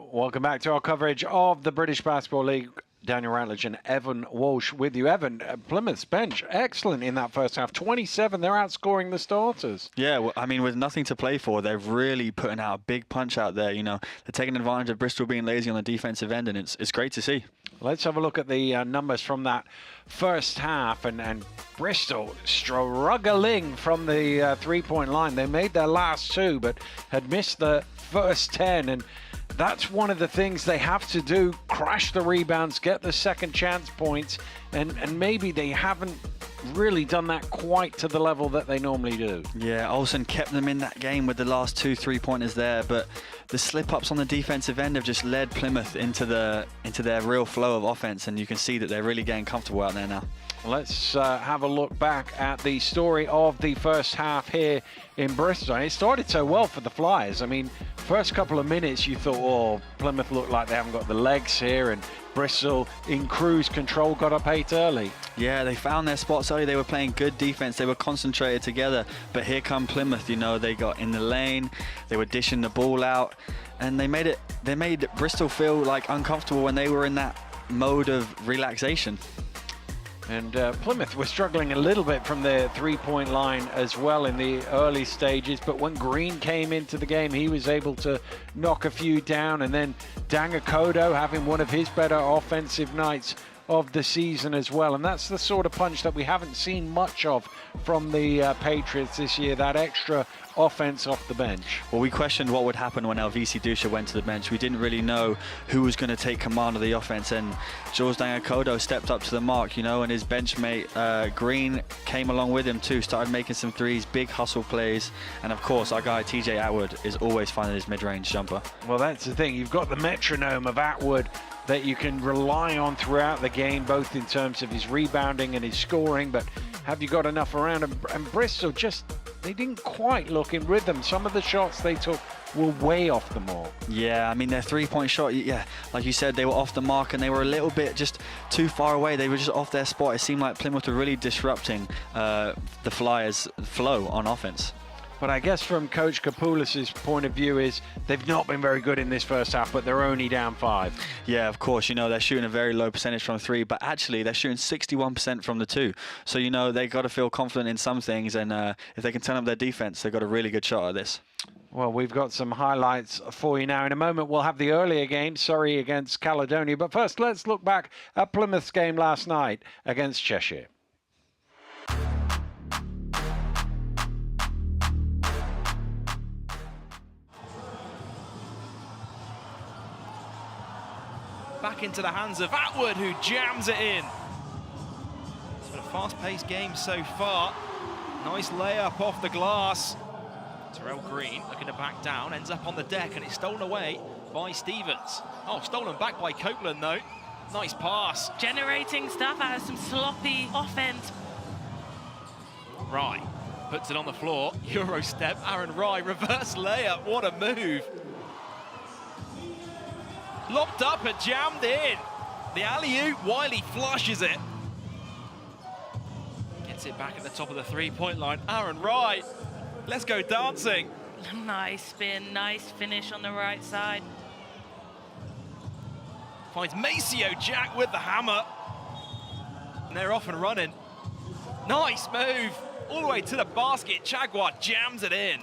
D: Welcome back to our coverage of the British Basketball League. Daniel Ratledge and Evan Walsh with you. Evan, Plymouth's bench, excellent in that first half. 27, they're outscoring the starters.
E: Yeah, well, I mean, with nothing to play for, they're really putting out a big punch out there. You know, they're taking advantage of Bristol being lazy on the defensive end, and it's great to see.
D: Let's have a look at the numbers from that first half, and Bristol struggling from the three-point line. They made their last 2, but had missed the first 10, and that's one of the things they have to do, crash the rebounds, get the second chance points, and maybe they haven't really done that quite to the level that they normally do.
E: Yeah, Olsen kept them in that game with the last 2 3-pointers there, but the slip-ups on the defensive end have just led Plymouth into their real flow of offense, and you can see that they're really getting comfortable out there now.
D: Let's have a look back at the story of the first half here in Bristol. And it started so well for the Flyers. I mean, first couple of minutes you thought, oh, Plymouth looked like they haven't got the legs here, and Bristol in cruise control, got up 8 early.
E: Yeah, they found their spots early. They were playing good defense. They were concentrated together. But here come Plymouth. You know, they got in the lane. They were dishing the ball out, and they made Bristol feel like uncomfortable when they were in that mode of relaxation.
D: And Plymouth were struggling a little bit from the three-point line as well in the early stages, but when Green came into the game, he was able to knock a few down, and then Dangakodo having one of his better offensive nights of the season as well. And that's the sort of punch that we haven't seen much of from the Patriots this year, that extra offense off the bench.
E: Well, we questioned what would happen when Elvisi Dusha went to the bench. We didn't really know who was going to take command of the offense, and Jules Dangakodo stepped up to the mark, you know, and his benchmate Green came along with him too, started making some threes, big hustle plays, and of course our guy TJ Atwood is always finding his mid-range jumper.
D: Well, that's the thing, you've got the metronome of Atwood that you can rely on throughout the game, both in terms of his rebounding and his scoring, but have you got enough around him? And Bristol just, they didn't quite look in rhythm. Some of the shots they took were way off the mark. Yeah,
E: I mean, their three-point shot, yeah, like you said, they were off the mark and they were a little bit just too far away. They were just off their spot. It seemed like Plymouth were really disrupting the Flyers' flow on offense.
D: But I guess from Coach Kapoulis' point of view is they've not been very good in this first half, but they're only down 5.
E: Yeah, of course, you know, they're shooting a very low percentage from 3, but actually they're shooting 61% from the 2. So, you know, they got to feel confident in some things, and if they can turn up their defense, they've got a really good shot at this.
D: Well, we've got some highlights for you now. In a moment, we'll have the earlier game, Surrey against Caledonia. But first, let's look back at Plymouth's game last night against Cheshire.
F: Back into the hands of Atwood, who jams it in. It's been a fast-paced game so far. Nice layup off the glass. Terrell Green looking to back down, ends up on the deck, and it's stolen away by Stevens. Oh, stolen back by Copeland, though. Nice pass.
G: Generating stuff out of some sloppy offense.
F: Rye puts it on the floor. Euro step, Aaron Rye, reverse layup. What a move. Locked up and jammed in. The alley-oop, Wiley flushes it. Gets it back at the top of the three-point line. Aaron Rye, let's go dancing.
G: Nice spin, nice finish on the right side.
F: Finds Maceo Jack with the hammer. And they're off and running. Nice move. All the way to the basket. Chagwar jams it in.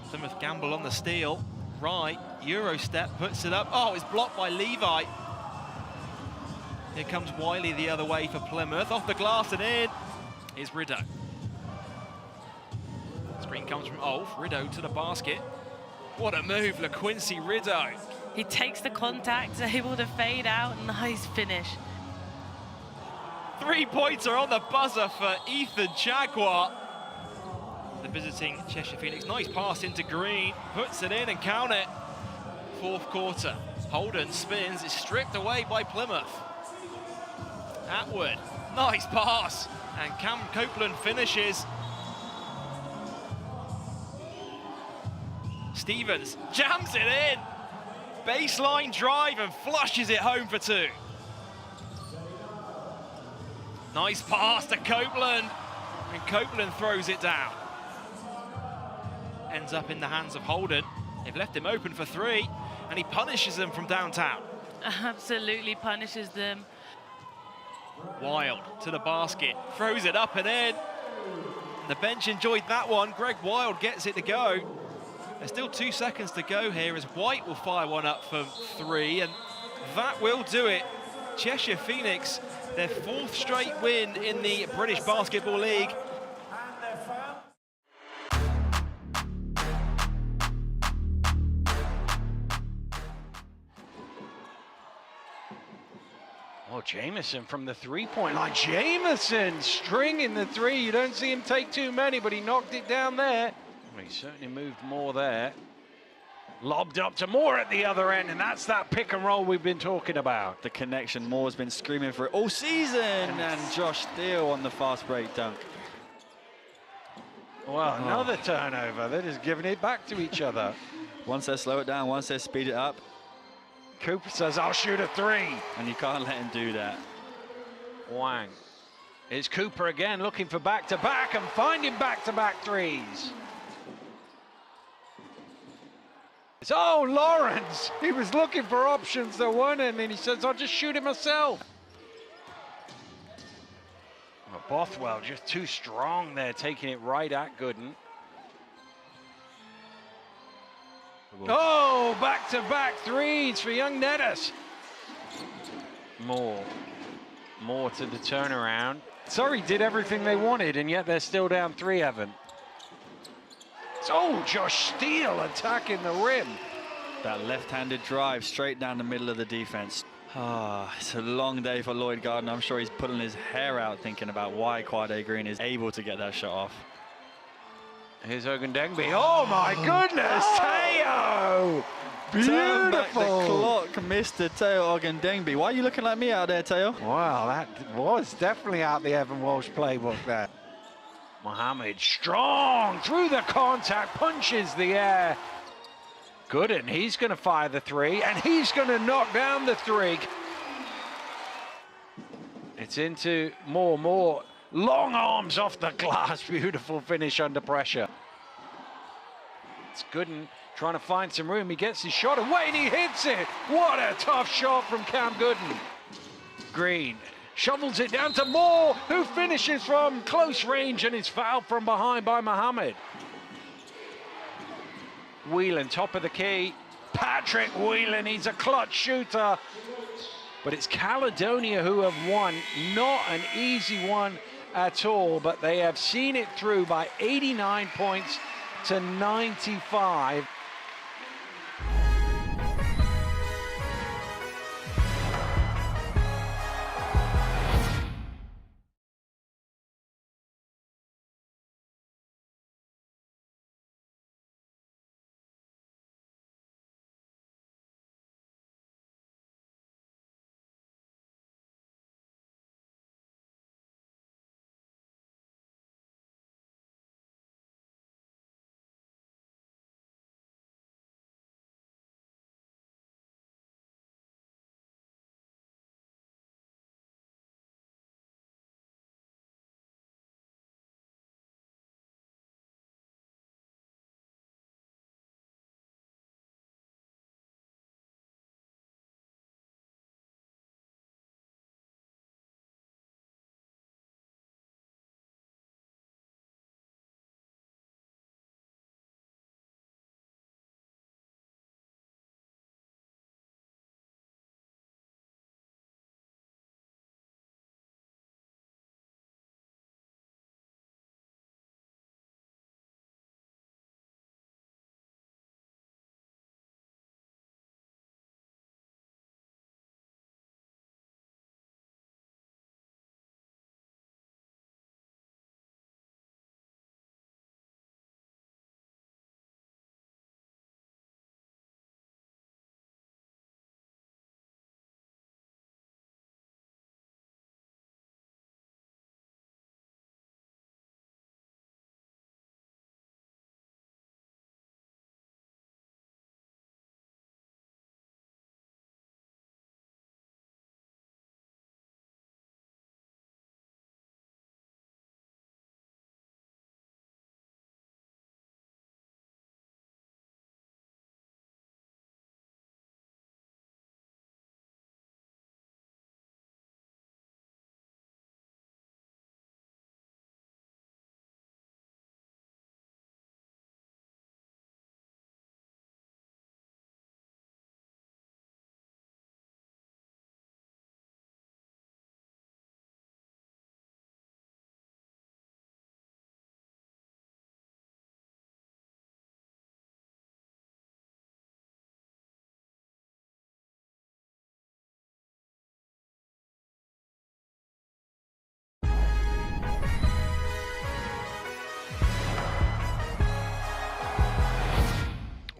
F: Plymouth gamble on the steal. Rye, Euro step, puts it up. Oh, it's blocked by Levi. Here comes Wiley the other way for Plymouth. Off the glass and in is Rideau. Screen comes from Ulf. Rideau to the basket. What a move, LaQuincy Rideau.
G: He takes the contact, able to fade out. Nice finish.
F: 3-pointer on the buzzer for Ethan Chagwar. The visiting Cheshire Phoenix. Nice pass into Green. Puts it in and count it. Fourth quarter. Holden spins. It's stripped away by Plymouth. Atwood. Nice pass. And Cam Copeland finishes. Stevens jams it in. Baseline drive and flushes it home for 2. Nice pass to Copeland. And Copeland throws it down. Ends up in the hands of Holden. They've left him open for 3, and he punishes them from downtown.
G: Absolutely punishes them.
F: Wild to the basket, throws it up and in. The bench enjoyed that one. Greg Wild gets it to go. There's still 2 seconds to go here as White will fire one up for 3, and that will do it. Cheshire Phoenix, their 4th straight win in the British Basketball League.
D: Oh, Jameson from the three-point line. Jameson stringing the 3. You don't see him take too many, but he knocked it down there. Well, he certainly moved more there. Lobbed up to Moore at the other end, and that's that pick and roll we've been talking about.
E: The connection, Moore's been screaming for it all season, and Josh Steele on the fast break dunk.
D: Well, another turnover. They're just giving it back to each other.
E: Once they slow it down, once they speed it up.
D: Cooper says, I'll shoot a 3.
E: And you can't let him do that.
D: Wang. It's Cooper again, looking for back-to-back and finding back-to-back 3s. Oh, Lawrence! He was looking for options that weren't in, and he says, I'll just shoot it myself. Well, Bothwell just too strong there, taking it right at Gooden. Oh, back-to-back 3s for young Nettis. More to the turnaround. Surrey did everything they wanted, and yet they're still down 3, Evan. Oh, Josh Steele attacking the rim.
E: That left-handed drive straight down the middle of the defense. Ah, it's a long day for Lloyd Gardner. I'm sure he's pulling his hair out thinking about why Quade Green is able to get that shot off.
D: Here's Ogundengbe. Oh my goodness, Teo!
E: Turn back the
D: Beautiful.
E: clock, Mr. Teo Ogundengbe. Why are you looking like me out there, Teo?
D: Wow, that was definitely out the Evan Walsh playbook there. Mohammed strong through the contact, punches the air. Gooden, he's going to fire the 3, and he's going to knock down the 3. It's into more. Long arms off the glass. Beautiful finish under pressure. It's Gooden trying to find some room. He gets his shot away and he hits it. What a tough shot from Cam Gooden. Green shovels it down to Moore, who finishes from close range and is fouled from behind by Mohammed. Whelan, top of the key. Patrick Whelan, he's a clutch shooter. But it's Caledonia who have won. Not an easy one at all, but they have seen it through by 89 points to 95.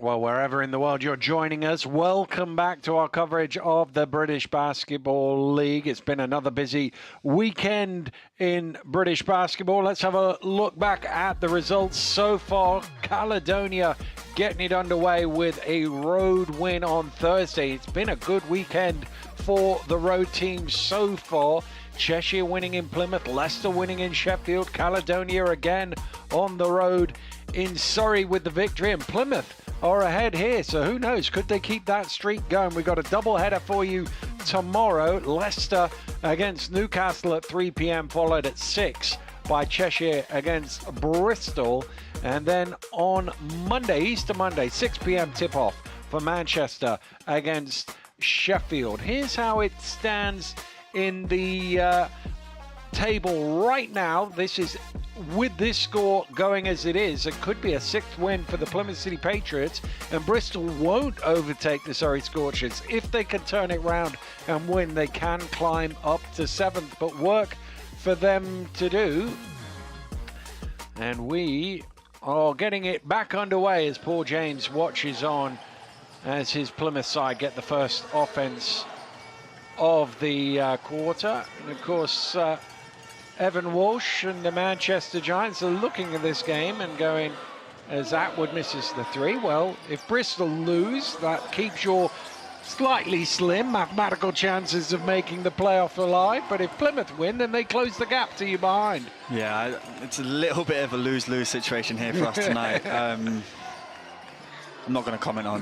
D: Well, wherever in the world you're joining us, welcome back to our coverage of the British Basketball League. It's been another busy weekend in British basketball. Let's have a look back at the results so far. Caledonia getting it underway with a road win on Thursday. It's been a good weekend for the road teams so far. Cheshire winning in Plymouth, Leicester winning in Sheffield, Caledonia again on the road in Surrey with the victory, and Plymouth are ahead here, so who knows, could they keep that streak going? We've got a doubleheader for you tomorrow. Leicester against Newcastle at 3 p.m, followed at 6 by Cheshire against Bristol, and then on Monday, Easter Monday, 6 p.m. tip-off for Manchester against Sheffield. Here's how it stands in the table right now. This is with this score going as it is. It could be a 6th win for the Plymouth City Patriots, and Bristol won't overtake the Surrey Scorchers. If they can turn it round and win, they can climb up to 7th, but work for them to do. And we are getting it back underway as Paul James watches on as his Plymouth side get the first offense of the quarter. And of course, Evan Walsh and the Manchester Giants are looking at this game and going, as Atwood misses the 3, well, if Bristol lose, that keeps your slightly slim mathematical chances of making the playoff alive, but if Plymouth win, then they close the gap to you behind.
E: Yeah, it's a little bit of a lose-lose situation here for us tonight. I'm not going to comment on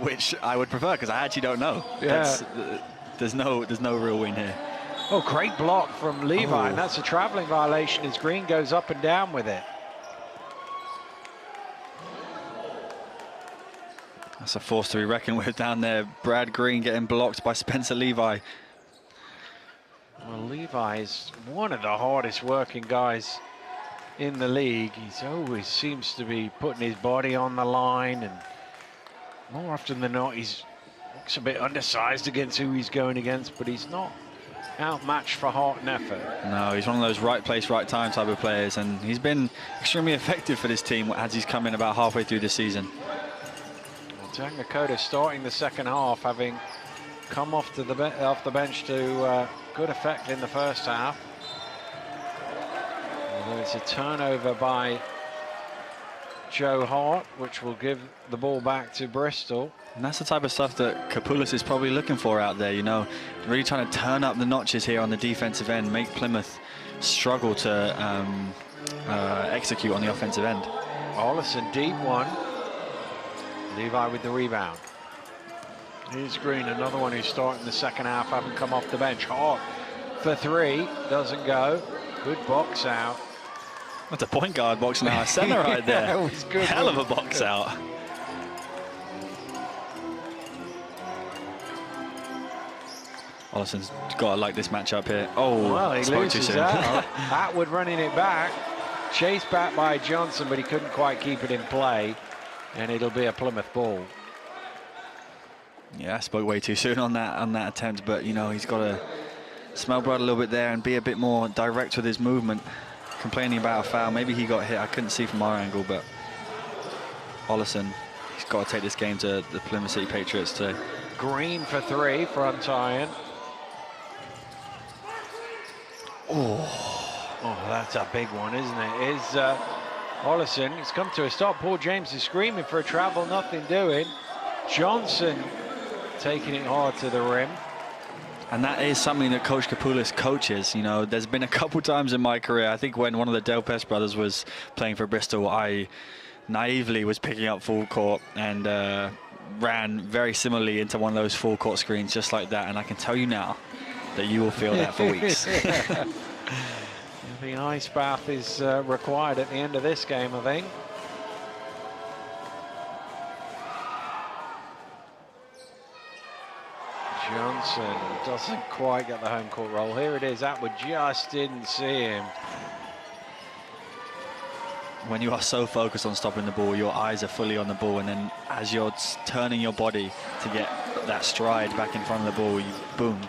E: which I would prefer, because I actually don't know. There's no real win here.
D: Oh, great block from Levi, and that's a travelling violation as Green goes up and down with it.
E: That's a force to be reckoned with down there. Brad Green getting blocked by Spencer Levi.
D: Well, Levi is one of the hardest working guys in the league. He's always seems to be putting his body on the line, and more often than not, he's looks a bit undersized against who he's going against, but he's not outmatched for heart and effort. No,
E: he's one of those right place, right time type of players, and he's been extremely effective for this team as he's come in about halfway through the season.
D: Tangakota starting the second half, having come off the bench to good effect in the first half. Although it's a turnover by Joe Hart, which will give the ball back to Bristol.
E: And that's the type of stuff that Kapoulis is probably looking for out there, you know, really trying to turn up the notches here on the defensive end, make Plymouth struggle to execute on the offensive end.
D: Ollison, deep one. Levi with the rebound. Here's Green, another one who's starting the second half, having come off the bench. Hart for 3, doesn't go. Good box out.
E: That's a point guard boxing out, a center right there.
D: That was good.
E: Hell of a box out. Ollison's got to like this matchup here. Oh,
D: well, he loses out. Atwood running it back. Chased back by Johnson, but he couldn't quite keep it in play. And it'll be a Plymouth ball.
E: Yeah, I spoke way too soon on that attempt, but, you know, he's got to smell blood a little bit there and be a bit more direct with his movement. Complaining about a foul. Maybe he got hit. I couldn't see from our angle, but Ollison, he's got to take this game to the Plymouth City Patriots today.
D: Green for 3, front iron. Oh, that's a big one, isn't it? Is Ollison, it's come to a stop. Paul James is screaming for a travel, nothing doing. Johnson taking it hard to the rim.
E: And that is something that Coach Kapoulis coaches. You know, there's been a couple times in my career, I think when one of the Del Pest brothers was playing for Bristol, I naively was picking up full court and ran very similarly into one of those full court screens just like that. And I can tell you now that you will feel that for weeks.
D: The ice bath is required at the end of this game, I think. Johnson doesn't quite get the home court roll. Here it is. Atwood just didn't see him.
E: When you are so focused on stopping the ball, your eyes are fully on the ball, and then as you're turning your body to get that stride back in front of the ball, you boom,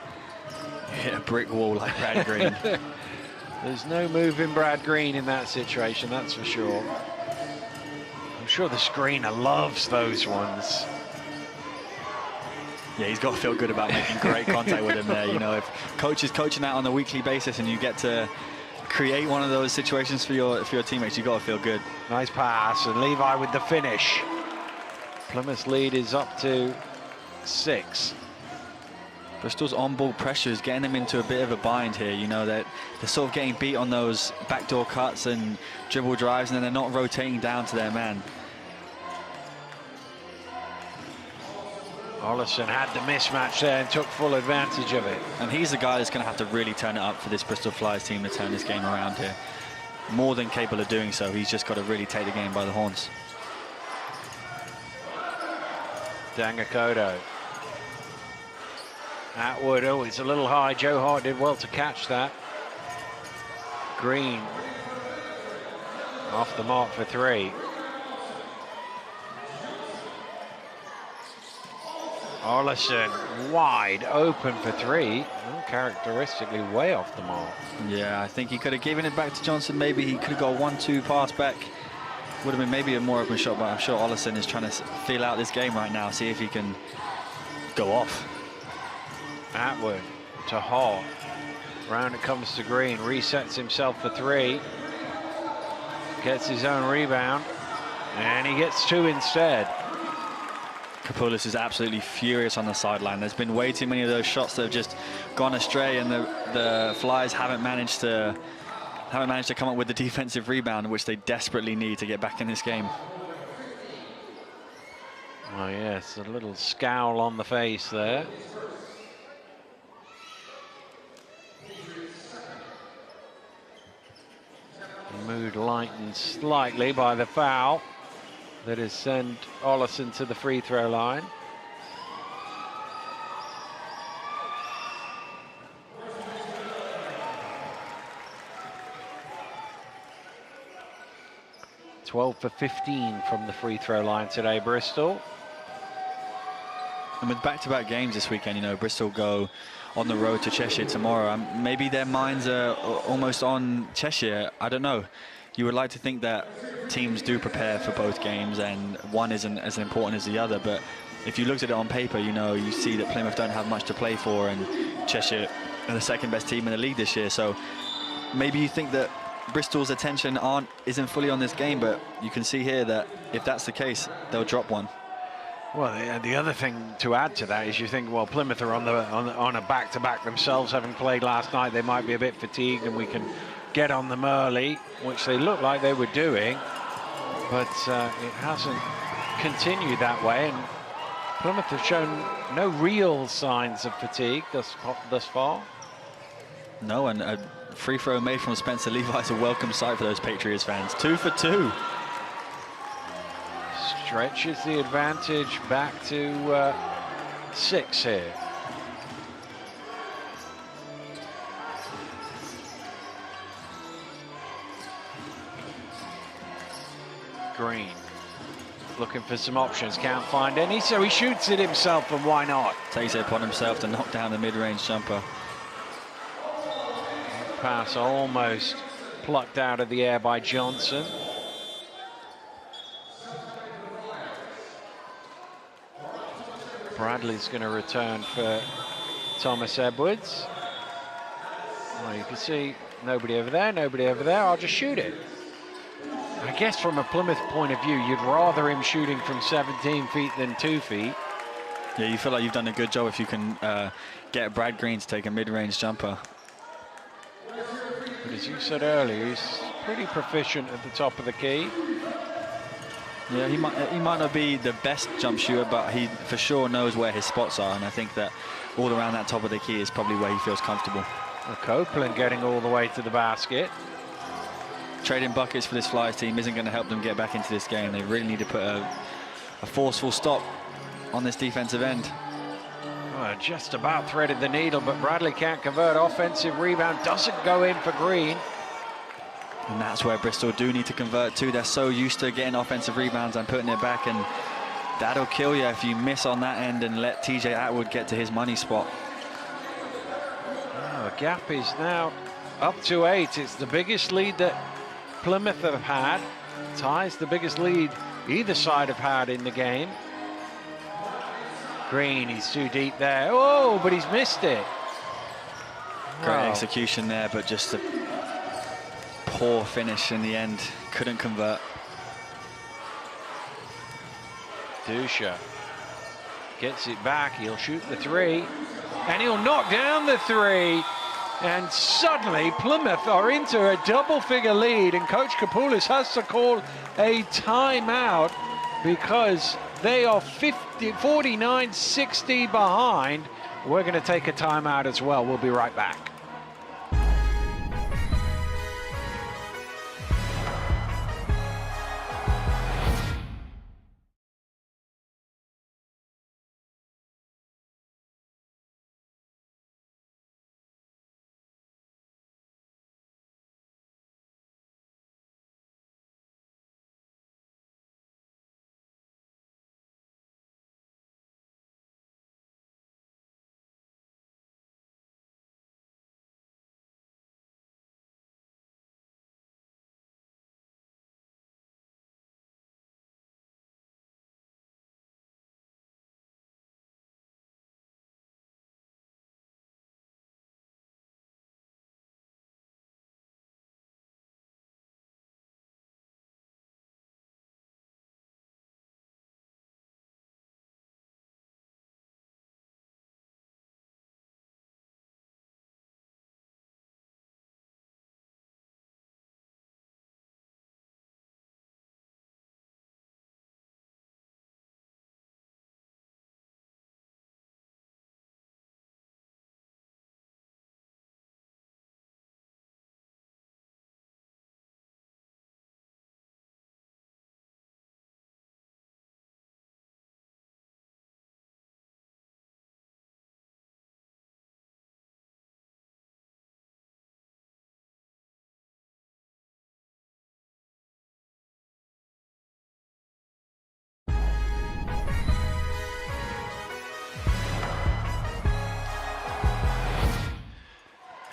E: you hit a brick wall like Brad Green.
D: There's no moving Brad Green in that situation, that's for sure. sure the screener loves those ones.
E: Yeah, he's got to feel good about making great contact with him there. You know, if coach is coaching that on a weekly basis and you get to create one of those situations for your teammates, you've got to feel good.
D: Nice pass, and Levi with the finish. Plymouth's lead is up to 6.
E: Bristol's on-ball pressure is getting them into a bit of a bind here. You know, that they're sort of getting beat on those backdoor cuts and dribble drives, and then they're not rotating down to their man.
D: Ollison had the mismatch there and took full advantage of it.
E: And he's the guy that's going to have to really turn it up for this Bristol Flyers team to turn this game around here. More than capable of doing so. He's just got to really take the game by the horns.
D: Dangakoto. Atwood, oh, it's a little high. Joe Hart did well to catch that. Green off the mark for 3. Ollison wide open for 3. Uncharacteristically way off the mark.
E: Yeah, I think he could have given it back to Johnson. Maybe he could have got a 1-2 pass back. Would have been maybe a more open shot, but I'm sure Ollison is trying to feel out this game right now, see if he can go off.
D: Atwood to Hall. Round it comes to Green. Resets himself for 3. Gets his own rebound. And he gets 2 instead.
E: Kapoulis is absolutely furious on the sideline. There's been way too many of those shots that have just gone astray, and the Flyers haven't managed to come up with the defensive rebound, which they desperately need to get back in this game.
D: Oh yes, a little scowl on the face there. Mood lightened slightly by the foul that has sent Ollison to the free throw line. (12 for 15 from the free throw line today, Bristol.
E: And with back-to-back games this weekend, you know, Bristol go on the road to Cheshire tomorrow. Maybe their minds are almost on Cheshire. I don't know. You would like to think that teams do prepare for both games and one isn't as important as the other. But if you looked at it on paper, you know, you see that Plymouth don't have much to play for, and Cheshire are the second best team in the league this year. So maybe you think that Bristol's attention isn't fully on this game, but you can see here that if that's the case, they'll drop one.
D: Well, the other thing to add to that is you think, well, Plymouth are on a back-to-back themselves, having played last night. They might be a bit fatigued, and we can get on them early, which they look like they were doing, but it hasn't continued that way, and Plymouth have shown no real signs of fatigue thus far.
E: No, and a free throw made from Spencer Levi is a welcome sight for those Patriots fans. 2 for 2.
D: Stretches the advantage back to 6 here. Green looking for some options, can't find any, so he shoots it himself, and why not?
E: Takes it upon himself to knock down the mid-range jumper.
D: Pass almost plucked out of the air by Johnson. Bradley's going to return for Thomas Edwards. Well, you can see nobody over there, nobody over there. I'll just shoot it. I guess from a Plymouth point of view, you'd rather him shooting from 17 feet than 2 feet.
E: Yeah, you feel like you've done a good job if you can get Brad Green to take a mid-range jumper.
D: But as you said earlier, he's pretty proficient at the top of the key.
E: Yeah, he might not be the best jump shooter, but he for sure knows where his spots are, and I think that all around that top of the key is probably where he feels comfortable.
D: Well, Copeland getting all the way to the basket.
E: Trading buckets for this Flyers team isn't going to help them get back into this game. They really need to put a forceful stop on this defensive end.
D: Well, just about threaded the needle, but Bradley can't convert. Offensive rebound doesn't go in for Green.
E: And that's where Bristol do need to convert to. They're so used to getting offensive rebounds and putting it back, and that'll kill you if you miss on that end and let TJ Atwood get to his money spot.
D: Oh, a gap is now up to 8. It's the biggest lead that Plymouth have had. Ties the biggest lead either side have had in the game. Green, he's too deep there. Oh, but he's missed it.
E: Great execution there, but just a poor finish in the end. Couldn't convert.
D: Dusha gets it back. He'll shoot the three, and he'll knock down the three. And suddenly Plymouth are into a double-figure lead, and Coach Kapoulis has to call a timeout because they are 49-60 behind. We're going to take a timeout as well. We'll be right back.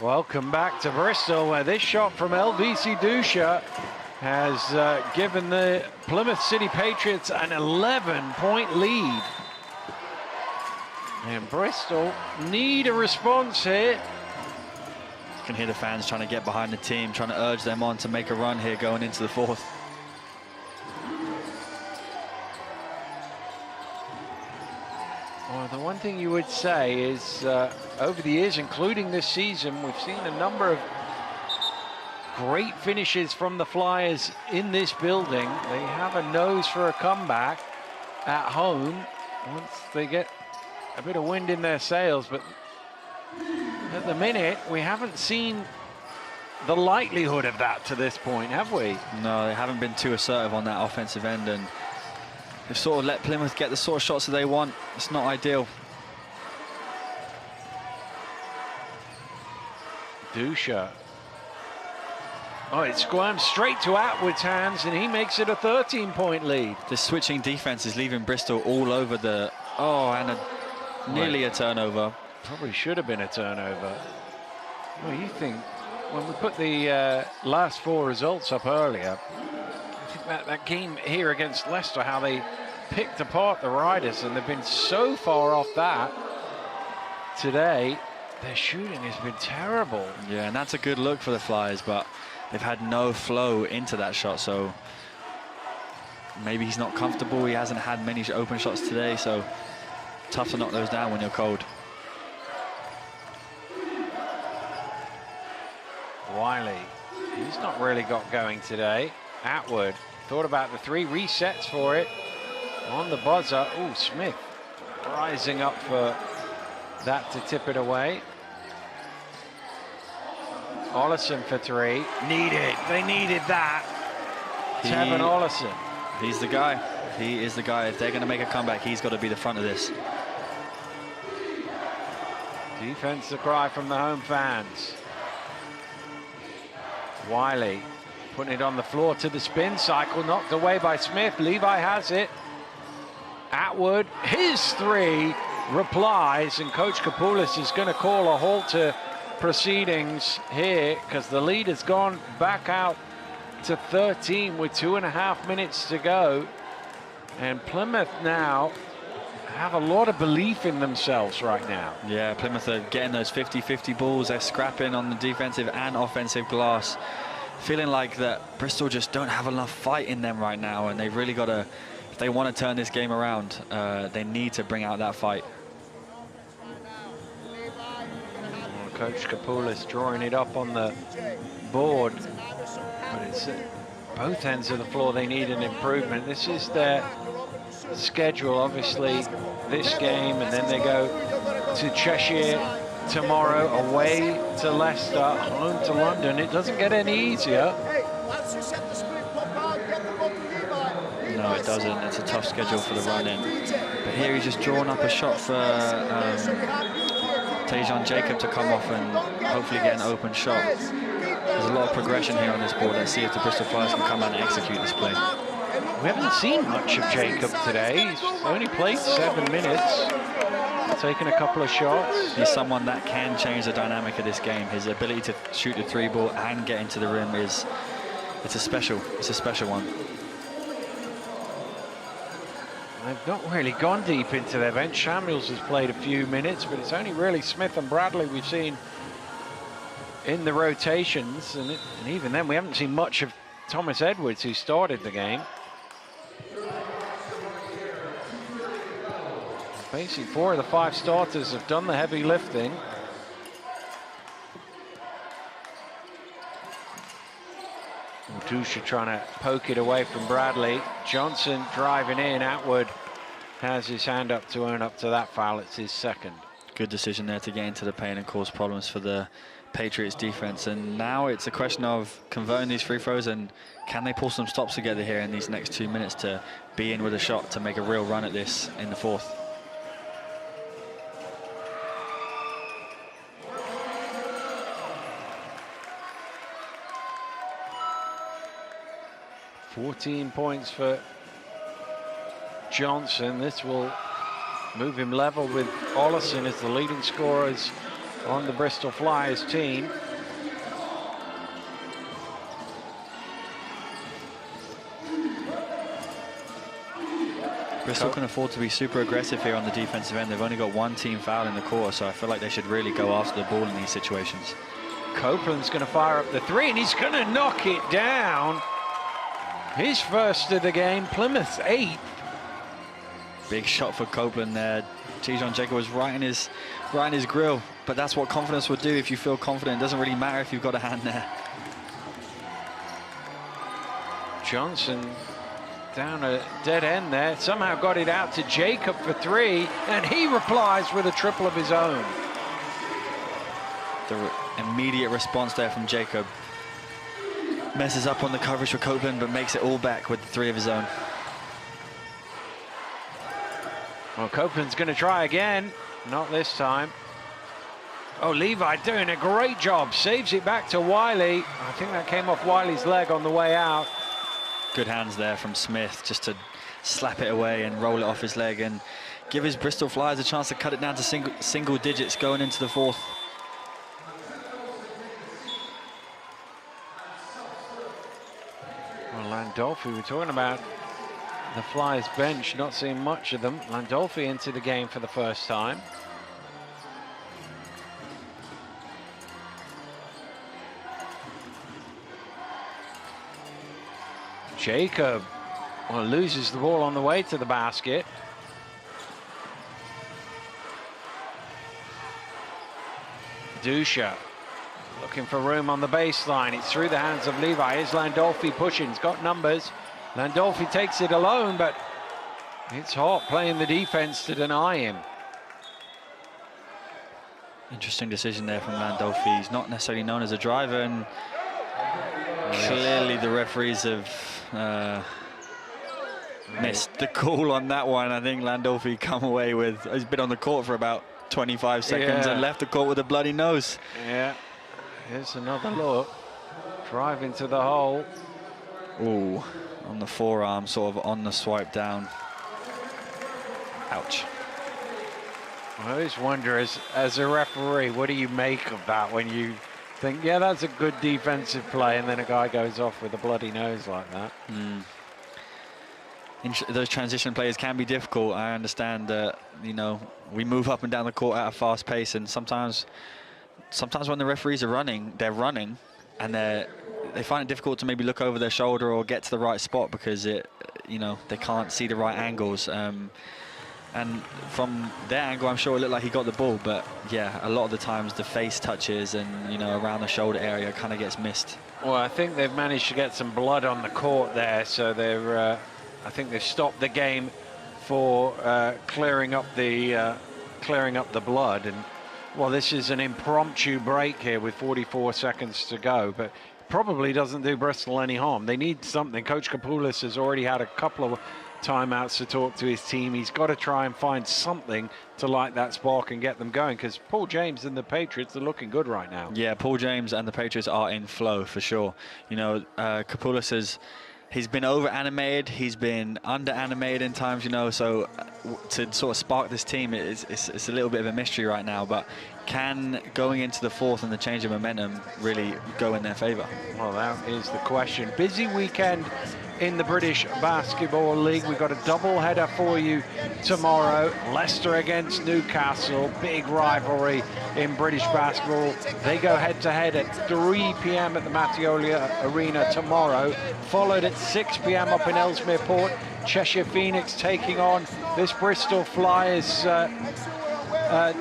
D: Welcome back to Bristol, where this shot from LVC Dusha has given the Plymouth City Patriots an 11-point lead. And Bristol need a response here.
E: You can hear the fans trying to get behind the team, trying to urge them on to make a run here going into the fourth.
D: Well, the one thing you would say is over the years, including this season, we've seen a number of great finishes from the Flyers in this building. They have a nose for a comeback at home once they get a bit of wind in their sails, but at the minute we haven't seen the likelihood of that to this point, have we?
E: No, they haven't been too assertive on that offensive end, and they've sort of let Plymouth get the sort of shots that they want. It's not ideal.
D: Dusha. Oh, it squirms straight to Atwood's hands, and he makes it a 13-point lead.
E: The switching defense is leaving Bristol all over the... Oh, and nearly a turnover.
D: Probably should have been a turnover. Well, you think, when we put the last four results up earlier, I think that game here against Leicester, how they picked apart the Riders, and they've been so far off that today. Their shooting has been terrible.
E: Yeah, and that's a good look for the Flyers, but they've had no flow into that shot, so maybe he's not comfortable. He hasn't had many open shots today, so tough to knock those down when you're cold.
D: Wiley, he's not really got going today. Atwood thought about the three, resets for it on the buzzer. Oh, Smith rising up for that to tip it away. Ollison for three. They needed that. Tevin Ollison.
E: He's the guy. He is the guy. If they're going to make a comeback, he's got to be the front of this.
D: Defense the cry from the home fans. Wiley putting it on the floor to the spin cycle, knocked away by Smith. Levi has it. Atwood, his three replies, and Coach Kapoulis is going to call a halt to proceedings here because the lead has gone back out to 13 with 2.5 minutes to go. And Plymouth now have a lot of belief in themselves right now.
E: Yeah, Plymouth are getting those 50-50 balls. They're scrapping on the defensive and offensive glass. Feeling like that Bristol just don't have enough fight in them right now, and they've really got to, if they want to turn this game around, they need to bring out that fight.
D: Well, Coach Kapoulis drawing it up on the board, but it's at both ends of the floor they need an improvement. This is their schedule, obviously, this game, and then they go to Cheshire tomorrow, away to Leicester, home to London. It doesn't get any easier.
E: No, it doesn't. It's a tough schedule for the run-in. But here he's just drawn up a shot for Tajon Jacob to come off and hopefully get an open shot. There's a lot of progression here on this board. Let's see if the Bristol Flyers can come out and execute this play.
D: We haven't seen much of Jacob today. He's only played 7 minutes. Taking a couple of shots.
E: He's someone that can change the dynamic of this game. His ability to shoot the 3-ball and get into the rim it's a special one.
D: They've not really gone deep into their bench. Samuels has played a few minutes, but it's only really Smith and Bradley we've seen in the rotations, and even then we haven't seen much of Thomas Edwards, who started the game. Basically 4 of the 5 starters have done the heavy lifting. Dusha trying to poke it away from Bradley. Johnson driving in. Atwood has his hand up to own up to that foul. It's his second.
E: Good decision there to get into the paint and cause problems for the Patriots defense. And now it's a question of converting these free throws, and can they pull some stops together here in these next 2 minutes to be in with a shot to make a real run at this in the fourth.
D: $14 points for Johnson. This will move him level with Ollison as the leading scorers on the Bristol Flyers team.
E: Bristol can afford to be super aggressive here on the defensive end. They've only got 1 team foul in the quarter, so I feel like they should really go after the ball in these situations.
D: Copeland's going to fire up the 3, and he's going to knock it down. His first of the game. Plymouth's 8th.
E: Big shot for Copeland there. Tajon Jacob was right in his grill, but that's what confidence will do. If you feel confident, it doesn't really matter if you've got a hand there.
D: Johnson down a dead end there. Somehow got it out to Jacob for 3, and he replies with a triple of his own.
E: The immediate response there from Jacob. Messes up on the coverage for Copeland, but makes it all back with the 3 of his own.
D: Well, Copeland's going to try again. Not this time. Oh, Levi doing a great job. Saves it back to Wiley. I think that came off Wiley's leg on the way out.
E: Good hands there from Smith, just to slap it away and roll it off his leg and give his Bristol Flyers a chance to cut it down to single digits going into the fourth.
D: Well, Landolfi, we're talking about the Flyers bench, not seeing much of them. Landolfi into the game for the first time. Jacob, well, loses the ball on the way to the basket. Dusha looking for room on the baseline. It's through the hands of Levi. Here's Landolfi pushing. He's got numbers. Landolfi takes it alone, but it's Hart playing the defense to deny him.
E: Interesting decision there from Landolfi. He's not necessarily known as a driver, and clearly the referees have missed the call on that one. I think Landolfi come away with, he's been on the court for about 25 seconds and left the court with a bloody nose.
D: Yeah, here's another look. Driving to the hole.
E: Ooh, on the forearm, sort of on the swipe down. Ouch.
D: I always wonder, as a referee, what do you make of that when you think, yeah, that's a good defensive play, and then a guy goes off with a bloody nose like that?
E: those transition players can be difficult. I understand that, you know, we move up and down the court at a fast pace, and sometimes when the referees are running, they're running, and they find it difficult to maybe look over their shoulder or get to the right spot because you know, they can't see the right angles. And from their angle, I'm sure it looked like he got the ball, but yeah, a lot of the times the face touches and, you know, around the shoulder area kind of gets missed.
D: Well, I think they've managed to get some blood on the court there, so they're. I think they've stopped the game for clearing up the blood. And well, this is an impromptu break here with 44 seconds to go, but probably doesn't do Bristol any harm. They need something. Coach Kapoulis has already had a couple of timeouts to talk to his team. He's got to try and find something to light that spark and get them going, because Paul James and the Patriots are looking good right now.
E: Yeah, Paul James and the Patriots are in flow for sure. You know, Kapoulis he's been over animated, he's been under animated in times, you know, so to sort of spark this team, it's a little bit of a mystery right now, but can going into the fourth and the change of momentum really go in their favor?
D: Well, that is the question. Busy weekend in the British Basketball League. We've got a double header for you tomorrow. Leicester against Newcastle, big rivalry in British basketball. They go head to head at 3 p.m. at the Mattioli Arena tomorrow, followed at 6 p.m. up in Ellesmere Port. Cheshire Phoenix taking on this Bristol Flyers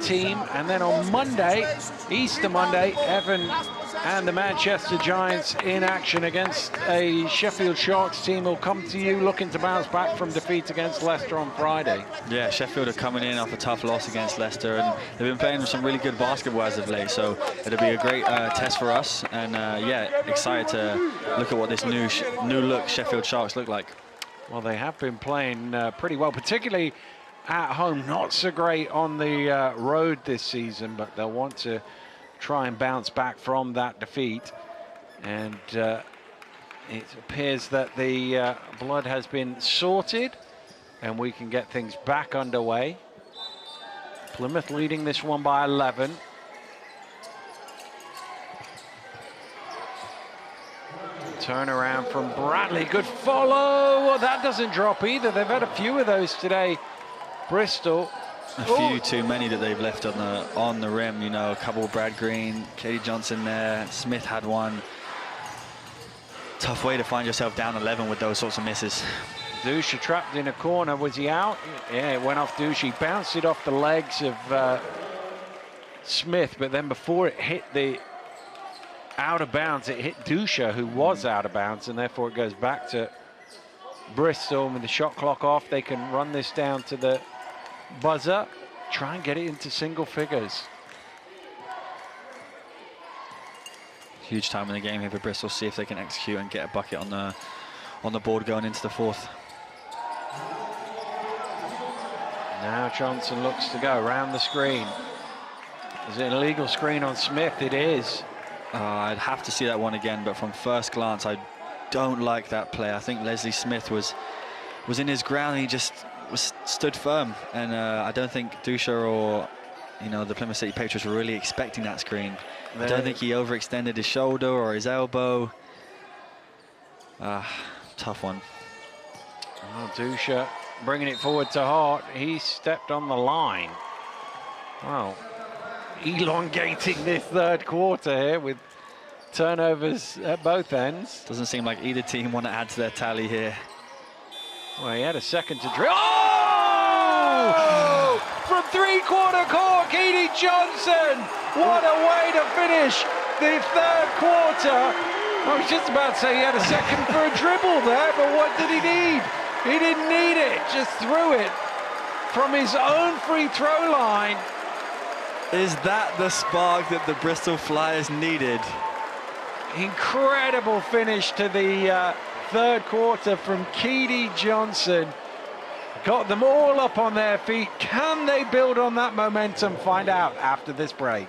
D: team. And then on Monday, Easter Monday, Evan and the Manchester Giants in action against a Sheffield Sharks team who'll come to you looking to bounce back from defeat against Leicester on Friday. Yeah,
E: Sheffield are coming in off a tough loss against Leicester, and they've been playing some really good basketball as of late, so it'll be a great test for us, and yeah, excited to look at what this new look Sheffield Sharks look like.
D: Well, they have been playing pretty well, particularly at home. Not so great on the road this season, but they'll want to try and bounce back from that defeat. And it appears that the blood has been sorted and we can get things back underway. Plymouth leading this one by 11. Turnaround from Bradley, good follow. Well, that doesn't drop either. They've had a few of those today, Bristol.
E: A few too many that they've left on the rim, you know, a couple of Brad Green, Katie Johnson there, Smith had one. Tough way to find yourself down 11 with those sorts of misses.
D: Dusha trapped in a corner, was he out? Yeah, it went off Dusha, he bounced it off the legs of Smith, but then before it hit the out of bounds, it hit Dusha, who was out of bounds, and therefore it goes back to Bristol. With the shot clock off, they can run this down to the buzzer, try and get it into single figures.
E: Huge time in the game here for Bristol, see if they can execute and get a bucket on the board going into the fourth.
D: Now Johnson looks to go around the screen. Is it an illegal screen on Smith? It is.
E: I'd have to see that one again, but from first glance, I don't like that play. I think Leslie Smith was in his ground, and he just stood firm, and I don't think Dusha or, you know, the Plymouth City Patriots were really expecting that screen. I don't think he overextended his shoulder or his elbow. Tough one.
D: Oh, Dusha bringing it forward to Hart. He stepped on the line. Wow. Elongating this third quarter here with turnovers at both ends.
E: Doesn't seem like either team want to add to their tally here.
D: Well, he had a second to drill. Oh! From three-quarter court, Katie Johnson. What a way to finish the third quarter. I was just about to say he had a second for a dribble there, but what did he need? He didn't need it, just threw it from his own free throw line.
E: Is that the spark that the Bristol Flyers needed?
D: Incredible finish to the third quarter from Katie Johnson. Got them all up on their feet. Can they build on that momentum? Find out after this break.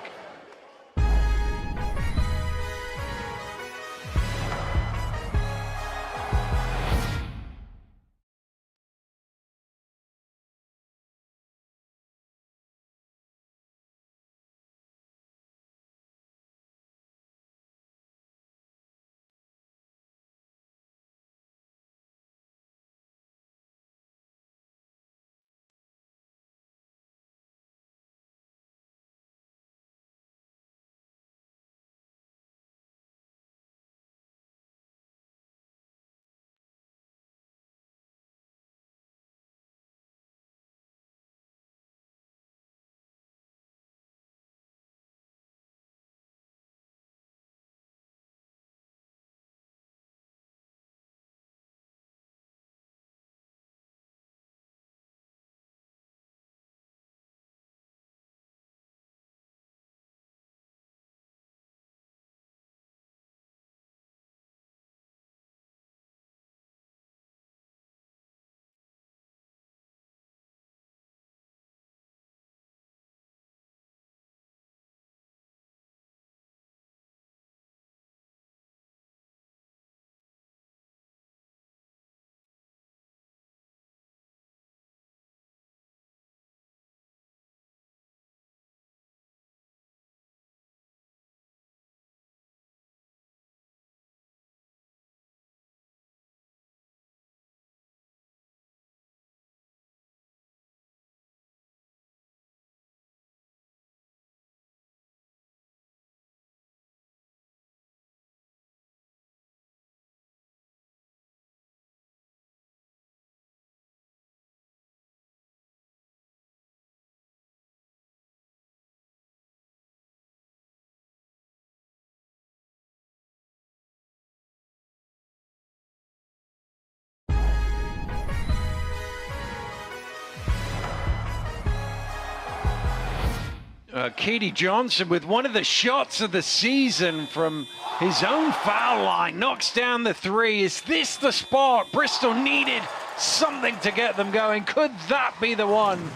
D: Keedy Johnson with one of the shots of the season from his own foul line. Knocks down the three. Is this the spot? Bristol needed something to get them going. Could that be the one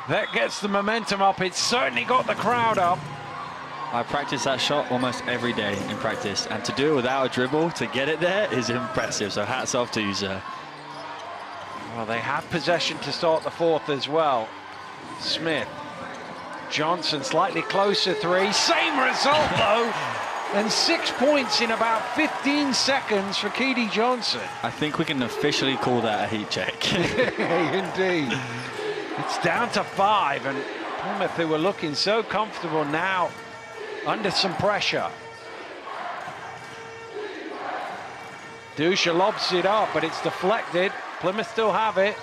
D: that gets the momentum up? It's certainly got the crowd up.
E: I practice that shot almost every day in practice, and to do it without a dribble, to get it there, is impressive. So hats off to you, sir.
D: Well, they have possession to start the fourth as well. Smith. Johnson slightly closer three. Same result, though. And 6 points in about 15 seconds for Keedy Johnson.
E: I think we can officially call that a heat check.
D: Indeed. It's down to 5, and Plymouth, who were looking so comfortable, now under some pressure. Dusha lobs it up, but it's deflected. Plymouth still have it.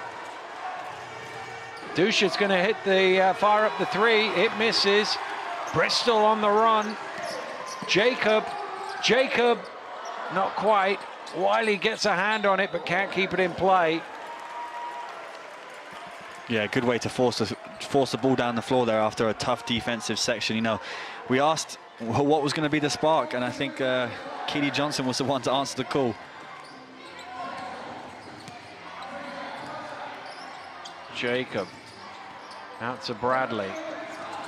D: Dusha's going to hit the fire up the three. It misses. Bristol on the run. Jacob, not quite. Wiley gets a hand on it, but can't keep it in play.
E: Yeah, good way to force the ball down the floor there after a tough defensive section. You know, we asked what was going to be the spark, and I think Keedy Johnson was the one to answer the call.
D: Jacob out to Bradley.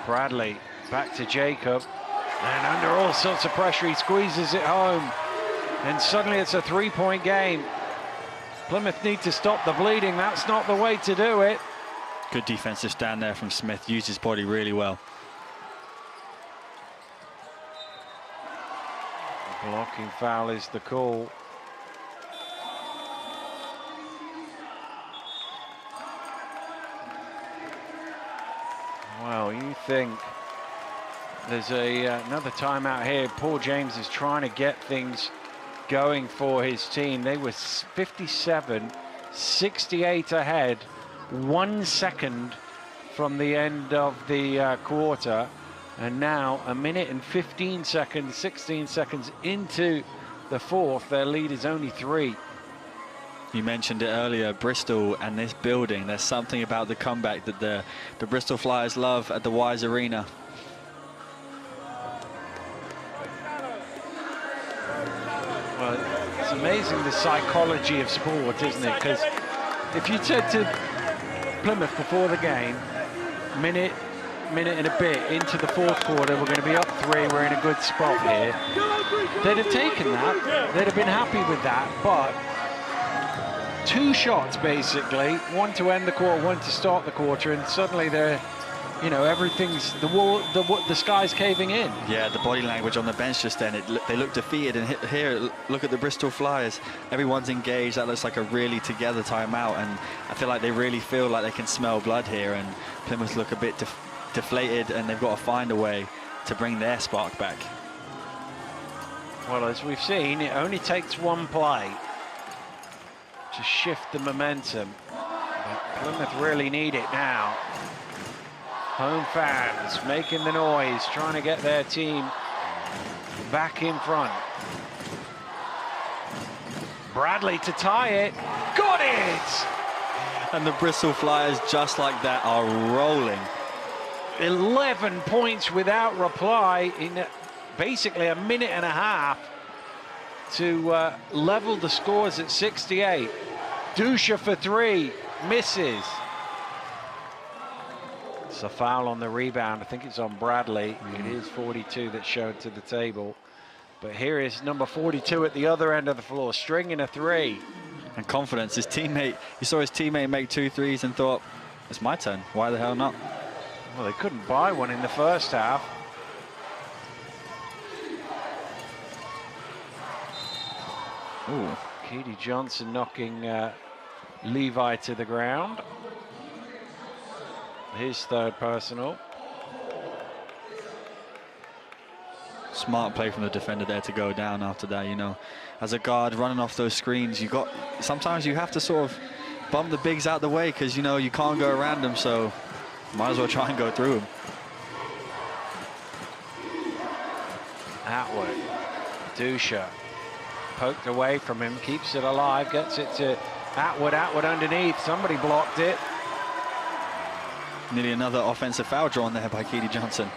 D: Bradley back to Jacob, and under all sorts of pressure he squeezes it home, and suddenly it's a 3-point game. Plymouth need to stop the bleeding. That's not the way to do it.
E: Good defensive stand there from Smith. Used his body really well.
D: Blocking foul is the call. Well, you think there's another timeout here. Paul James is trying to get things going for his team. They were 57-68 ahead, 1 second from the end of the quarter. And now a minute and 15 seconds, 16 seconds into the fourth. Their lead is only 3.
E: You mentioned it earlier, Bristol and this building. There's something about the comeback that the Bristol Flyers love at the Wise Arena.
D: Well, it's amazing the psychology of sport, isn't it? Because if you said to Plymouth before the game, minute and a bit into the fourth quarter, we're going to be up 3, we're in a good spot here, they'd have taken that, they'd have been happy with that. But 2 shots basically, one to end the quarter, one to start the quarter, and suddenly they're, you know, everything's, the sky's caving in.
E: Yeah, the body language on the bench just then, they look defeated, and here, look at the Bristol Flyers. Everyone's engaged. That looks like a really together timeout, and I feel like they really feel like they can smell blood here, and Plymouth look a bit deflated, and they've got to find a way to bring their spark back.
D: Well, as we've seen, it only takes one play to shift the momentum. But Plymouth really need it now. Home fans making the noise, trying to get their team back in front. Bradley to tie it. Got it!
E: And the Bristol Flyers, just like that, are rolling.
D: 11 points without reply in basically a minute and a half to level the scores at 68. Dusha for 3, misses. It's a foul on the rebound. I think it's on Bradley. It is 42 that's shown to the table. But here is number 42 at the other end of the floor, stringing a 3.
E: And confidence. His teammate, he saw his teammate make 2 threes and thought, it's my turn. Why the hell not?
D: Well, they couldn't buy one in the first half.
E: Ooh.
D: Keedy Johnson knocking Levi to the ground. His third personal.
E: Smart play from the defender there to go down after that, you know. As a guard running off those screens, sometimes you have to sort of bump the bigs out the way because, you know, you can't go around them, so might as well try and go through them.
D: Atwood. Dusha. Poked away from him, keeps it alive, gets it to Atwood. Atwood underneath. Somebody blocked it.
E: Nearly another offensive foul drawn there by Keedy Johnson.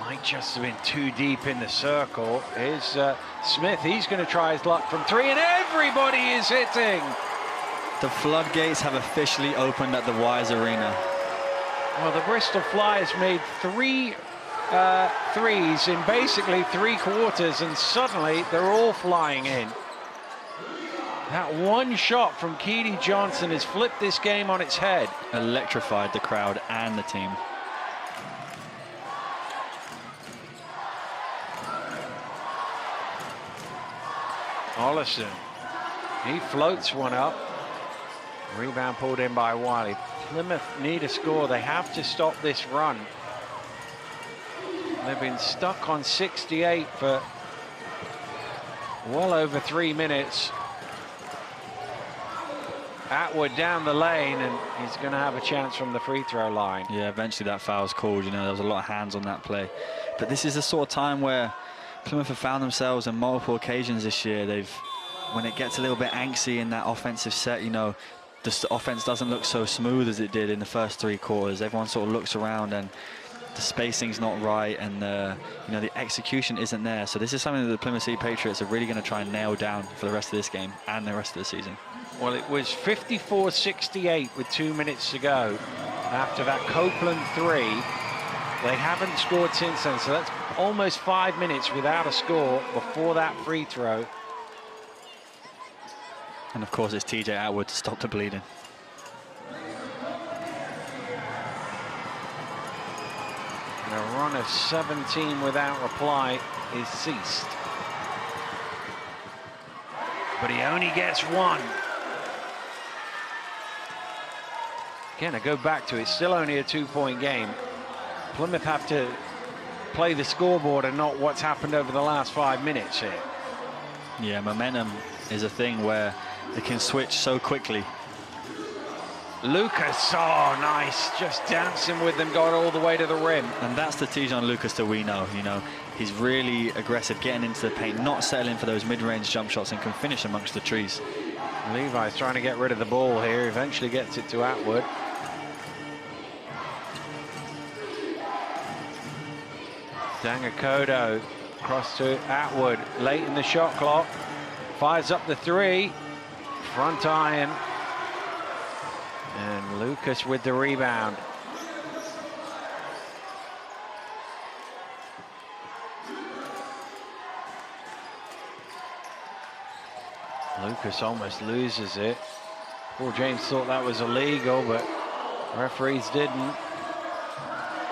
D: Might just have been too deep in the circle. Here's Smith. He's going to try his luck from 3, and everybody is hitting.
E: The floodgates have officially opened at the Wise Arena.
D: Well, the Bristol Flyers made 3 threes in basically 3 quarters, and suddenly they're all flying in. That one shot from Keedy Johnson has flipped this game on its head.
E: Electrified the crowd and the team.
D: Ollison, he floats one up. Rebound pulled in by Wiley. Plymouth need a score. They have to stop this run. They've been stuck on 68 for well over 3 minutes. Atwood down the lane, and he's going to have a chance from the free throw line.
E: Yeah, eventually that foul's called. You know, there was a lot of hands on that play. But this is the sort of time where Plymouth have found themselves on multiple occasions this year. When it gets a little bit angsty in that offensive set, you know, the offense doesn't look so smooth as it did in the first 3 quarters. Everyone sort of looks around and the spacing's not right, and you know, the execution isn't there. So this is something that the Plymouth City Patriots are really going to try and nail down for the rest of this game and the rest of the season.
D: Well, it was 54-68 with 2 minutes to go after that Copeland 3. They haven't scored since then, so that's almost 5 minutes without a score before that free throw.
E: And of course, it's TJ Atwood to stop the bleeding.
D: And a run of 17 without reply is ceased. But he only gets 1. Again, I go back to it, still only a 2-point game. Plymouth have to play the scoreboard and not what's happened over the last 5 minutes here.
E: Yeah, momentum is a thing where they can switch so quickly.
D: Lucas, oh nice, just dancing with them, got all the way to the rim.
E: And that's the Tijon Lucas that we know. You know, he's really aggressive, getting into the paint, not settling for those mid-range jump shots, and can finish amongst the trees.
D: Levi's trying to get rid of the ball here, eventually gets it to Atwood. Dangakodo across to Atwood, late in the shot clock, fires up the 3, front iron, and Lucas with the rebound. Lucas almost loses it. Paul James thought that was illegal, but referees didn't.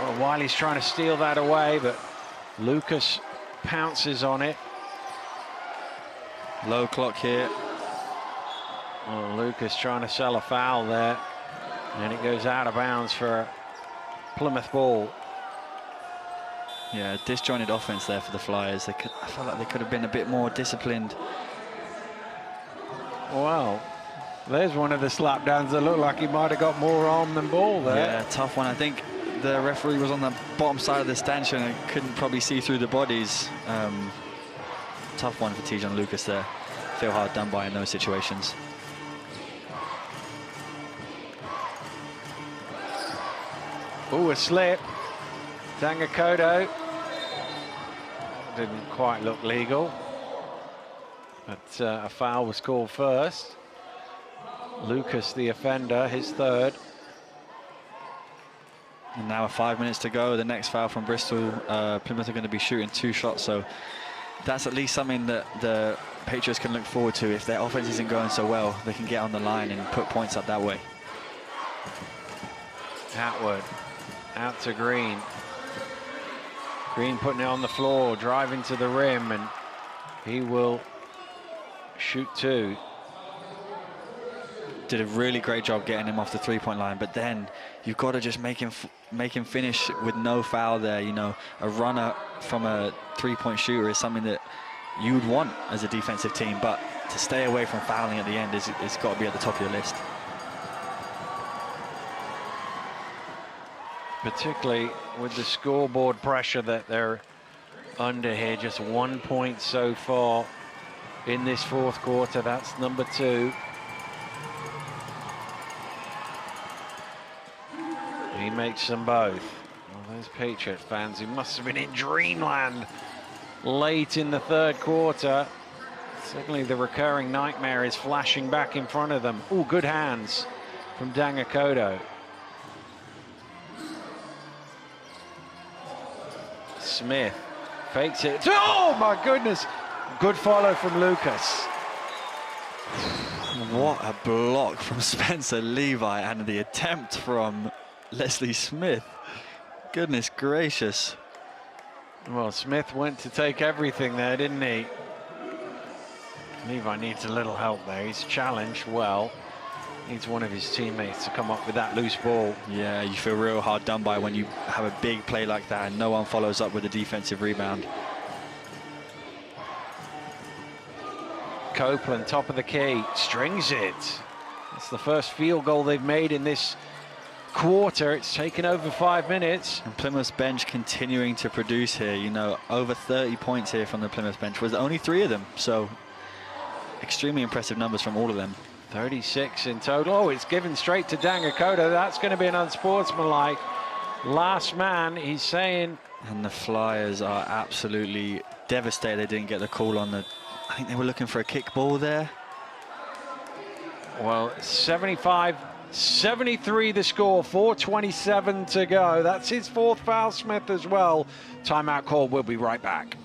D: Well, Wiley's trying to steal that away, but Lucas pounces on it.
E: Low clock here.
D: Well, Lucas trying to sell a foul there, and it goes out of bounds for Plymouth ball.
E: Yeah, disjointed offense there for the Flyers. I felt like they could have been a bit more disciplined.
D: Well, there's one of the slap downs that looked like he might have got more arm than ball there.
E: Yeah, tough one. I think the referee was on the bottom side of the stanchion and couldn't probably see through the bodies. Tough one for Tijon Lucas there. Feel hard done by in those situations.
D: Ooh, a slip. Dangakodo. Didn't quite look legal, but a foul was called first. Lucas, the offender, his 3rd.
E: And now 5 minutes to go. The next foul from Bristol. Plymouth are going to be shooting 2 shots, so that's at least something that the Patriots can look forward to. If their offense isn't going so well, they can get on the line and put points up that way.
D: Atwood out to Green. Green putting it on the floor, driving to the rim, and he will shoot 2.
E: Did a really great job getting him off the 3-point line, but then you've got to just make him finish with no foul there. You know, a runner from a 3-point shooter is something that you would want as a defensive team, but to stay away from fouling at the end is got to be at the top of your list.
D: Particularly with the scoreboard pressure that they're under here. Just 1 point so far in this 4th quarter. That's number 2. He makes them both. Well, those Patriot fans who must have been in dreamland late in the third quarter. Suddenly the recurring nightmare is flashing back in front of them. Oh, good hands from Dangakodo. Smith fakes it. Oh my goodness! Good follow from Lucas.
E: What a block from Spencer Levi, and the attempt from Leslie Smith. Goodness gracious.
D: Well, Smith went to take everything there, didn't he? Levi needs a little help there. He's challenged well. Needs one of his teammates to come up with that loose ball.
E: Yeah, you feel real hard done by when you have a big play like that and no one follows up with a defensive rebound.
D: Copeland, top of the key, strings it. It's the first field goal they've made in this quarter. It's taken over 5 minutes.
E: And Plymouth's bench continuing to produce here. You know, over 30 points here from the Plymouth bench. Was only 3 of them, so extremely impressive numbers from all of them.
D: 36 in total. Oh, it's given straight to Dangakodo. That's going to be an unsportsmanlike. Last man, he's saying.
E: And the Flyers are absolutely devastated they didn't get the call on the... I think they were looking for a kick ball there.
D: Well, 75-73 the score, 4:27 to go. That's his 4th foul, Smith, as well. Timeout call, we'll be right back.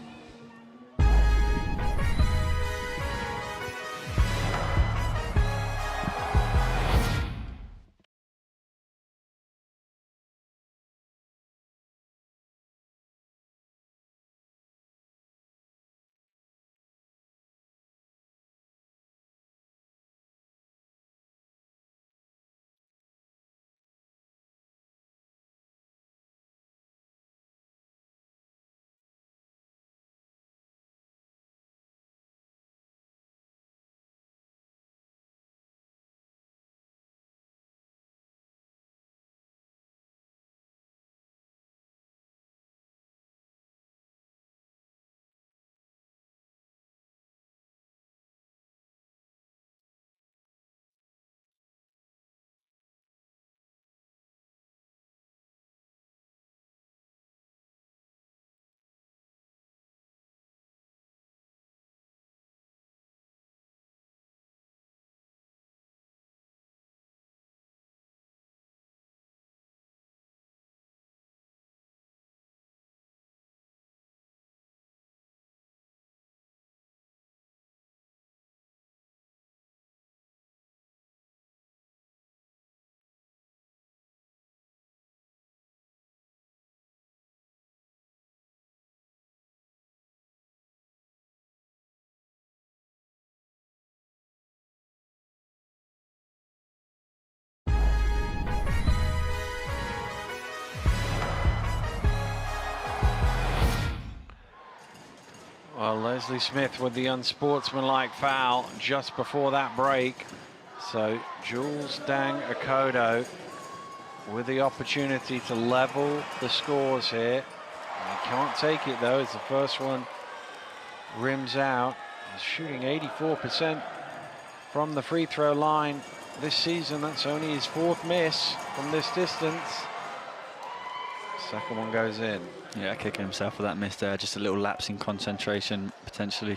D: Well, Leslie Smith with the unsportsmanlike foul just before that break. So Jules Dangakodo with the opportunity to level the scores here. He can't take it though as the first one rims out. He's shooting 84% from the free throw line this season. That's only his 4th miss from this distance. Second one goes in.
E: Yeah, kicking himself for that miss there. Just a little lapse in concentration, potentially.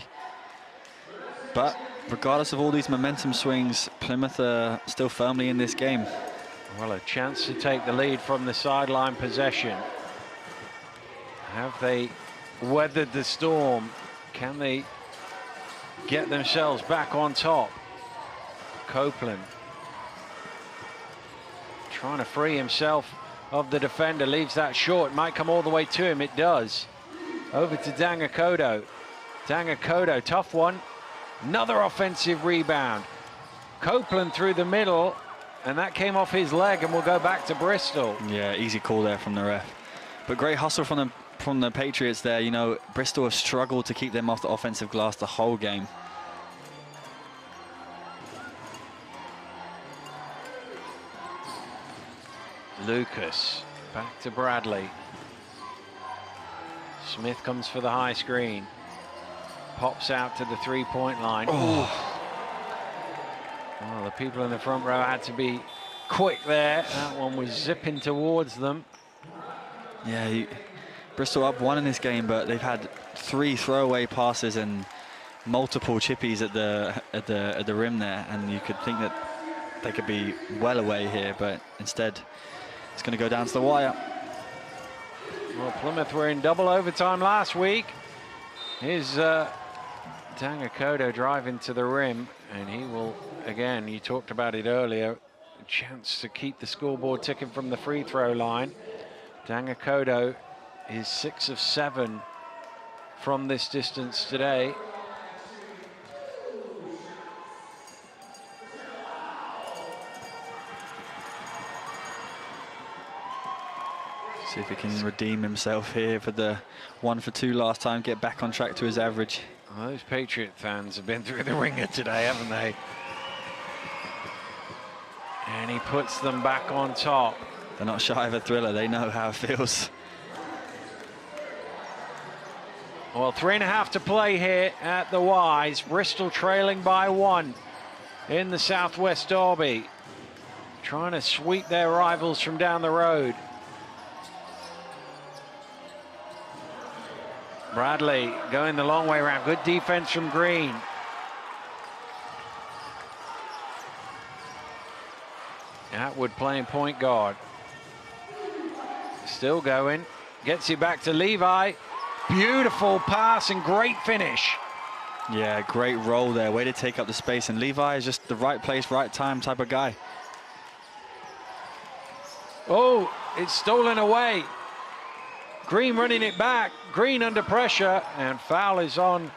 E: But regardless of all these momentum swings, Plymouth are still firmly in this game.
D: Well, a chance to take the lead from the sideline possession. Have they weathered the storm? Can they get themselves back on top? Copeland trying to free himself of the defender, leaves that short. Might come all the way to him. It does. Over to Dangakodo. Dangakodo, tough one. Another offensive rebound. Copeland through the middle, and that came off his leg and will go back to Bristol.
E: Yeah, easy call there from the ref. But great hustle from the Patriots there. You know, Bristol have struggled to keep them off the offensive glass the whole game.
D: Lucas, back to Bradley. Smith comes for the high screen. Pops out to the 3-point line. Oh. Well, the people in the front row had to be quick there. That one was zipping towards them.
E: Yeah, Bristol up 1 in this game, but they've had 3 throwaway passes and multiple chippies at the rim there, and you could think that they could be well away here, but instead it's going to go down to the wire.
D: Well, Plymouth were in double overtime last week. Here's Dangakoto driving to the rim, and he will, again, you talked about it earlier, a chance to keep the scoreboard ticking from the free throw line. Dangakoto is 6 of 7 from this distance today.
E: See if he can redeem himself here for the 1 for 2 last time, get back on track to his average.
D: Well, those Patriot fans have been through the ringer today, haven't they? And he puts them back on top.
E: They're not shy of a thriller, they know how it feels.
D: Well, 3.5 to play here at the Y's. Bristol trailing by 1 in the Southwest Derby. Trying to sweep their rivals from down the road. Bradley going the long way around. Good defense from Green. Atwood playing point guard. Still going. Gets it back to Levi. Beautiful pass and great finish.
E: Yeah, great roll there. Way to take up the space. And Levi is just the right place, right time type of guy.
D: Oh, it's stolen away. Green running it back. Green under pressure, and foul is on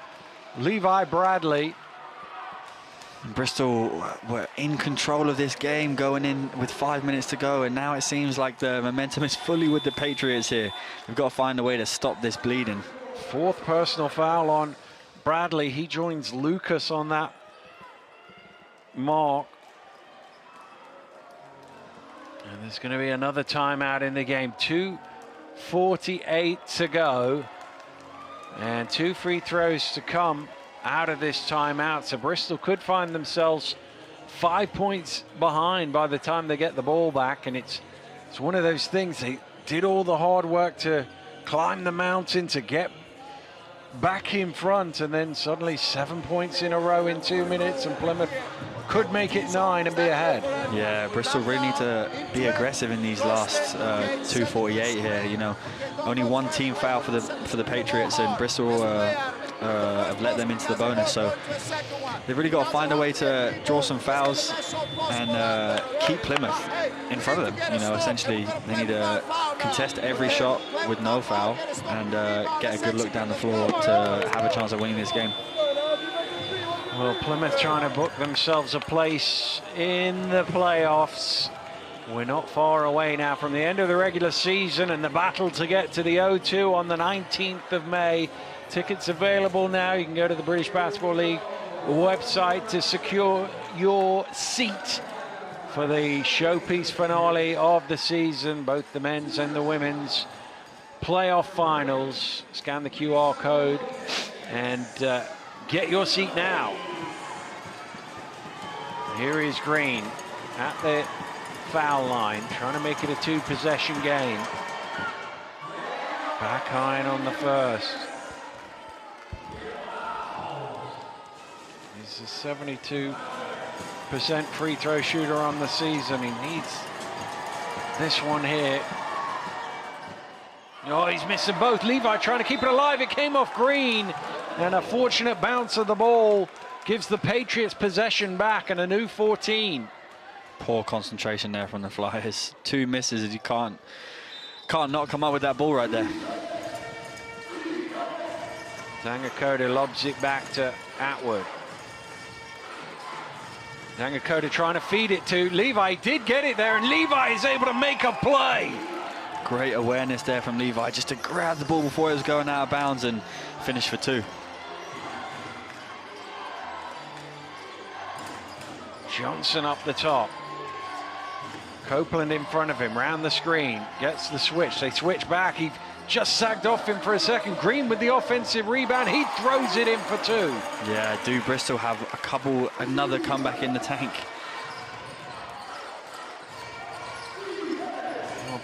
D: Levi Bradley.
E: Bristol were in control of this game going in with 5 minutes to go, and now it seems like the momentum is fully with the Patriots here. We've got to find a way to stop this bleeding.
D: 4th personal foul on Bradley. He joins Lucas on that mark. And there's going to be another timeout in the game. 2:48 to go, and 2 free throws to come out of this timeout. So Bristol could find themselves 5 points behind by the time they get the ball back, and it's one of those things. They did all the hard work to climb the mountain to get back in front, and then suddenly 7 points in a row in 2 minutes, and Plymouth could make it 9 and be ahead.
E: Yeah, Bristol really need to be aggressive in these last 2:48 here. You know, only 1 team foul for the Patriots, and Bristol have let them into the bonus. So they've really got to find a way to draw some fouls and keep Plymouth in front of them. You know, essentially they need to contest every shot with no foul and get a good look down the floor to have a chance of winning this game.
D: Well, Plymouth trying to book themselves a place in the playoffs. We're not far away now from the end of the regular season and the battle to get to the O2 on the 19th of May. Tickets available now. You can go to the British Basketball League website to secure your seat for the showpiece finale of the season, both the men's and the women's playoff finals. Scan the QR code and get your seat now. Here is Green at the foul line, trying to make it a 2-possession game. Back iron on the first. He's a 72% free throw shooter on the season. He needs this one here. Oh, he's missing both. Levi trying to keep it alive. It came off Green. And a fortunate bounce of the ball gives the Patriots possession back and a new 14.
E: Poor concentration there from the Flyers. 2 misses, and you can't not come up with that ball right there.
D: Dangakoto lobs it back to Atwood. Dangakoto trying to feed it to Levi. Did get it there, and Levi is able to make a play.
E: Great awareness there from Levi, just to grab the ball before it was going out of bounds and finish for 2.
D: Johnson up the top. Copeland in front of him, round the screen, gets the switch. They switch back. He just sagged off him for a second. Green with the offensive rebound. He throws it in for 2.
E: Yeah, do Bristol have another comeback in the tank?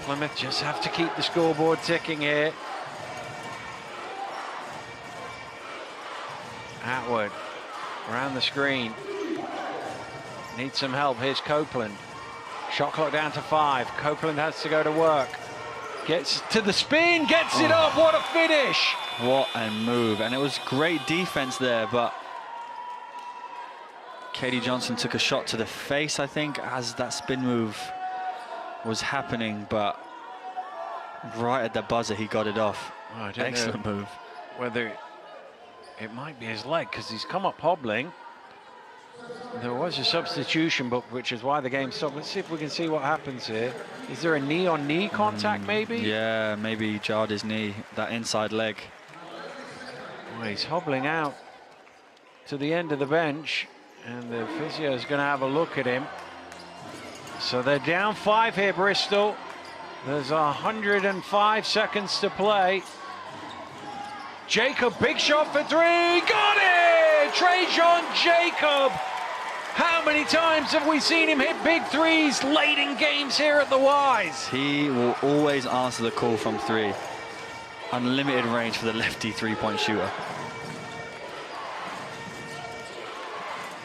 D: Plymouth just have to keep the scoreboard ticking here. Atwood around the screen. Needs some help. Here's Copeland. Shot clock down to 5. Copeland has to go to work. Gets to the spin, gets it up. What a finish!
E: What a move. And it was great defense there, but Katie Johnson took a shot to the face, I think, as that spin move was happening, but right at the buzzer, he got it off.
D: Oh, I don't
E: Excellent
D: know
E: move.
D: whether it might be his leg, because he's come up hobbling. There was a substitution book, which is why the game stopped. Let's see if we can see what happens here. Is there a knee-on-knee contact, maybe?
E: Yeah, maybe jarred his knee, that inside leg.
D: Oh, he's hobbling out to the end of the bench, and the physio is going to have a look at him. So they're down 5 here, Bristol. There's 105 seconds to play. Jacob, big shot for 3. Got it! Trajan Jacob. How many times have we seen him hit big threes late in games here at the Y's?
E: He will always answer the call from 3. Unlimited range for the lefty three-point shooter.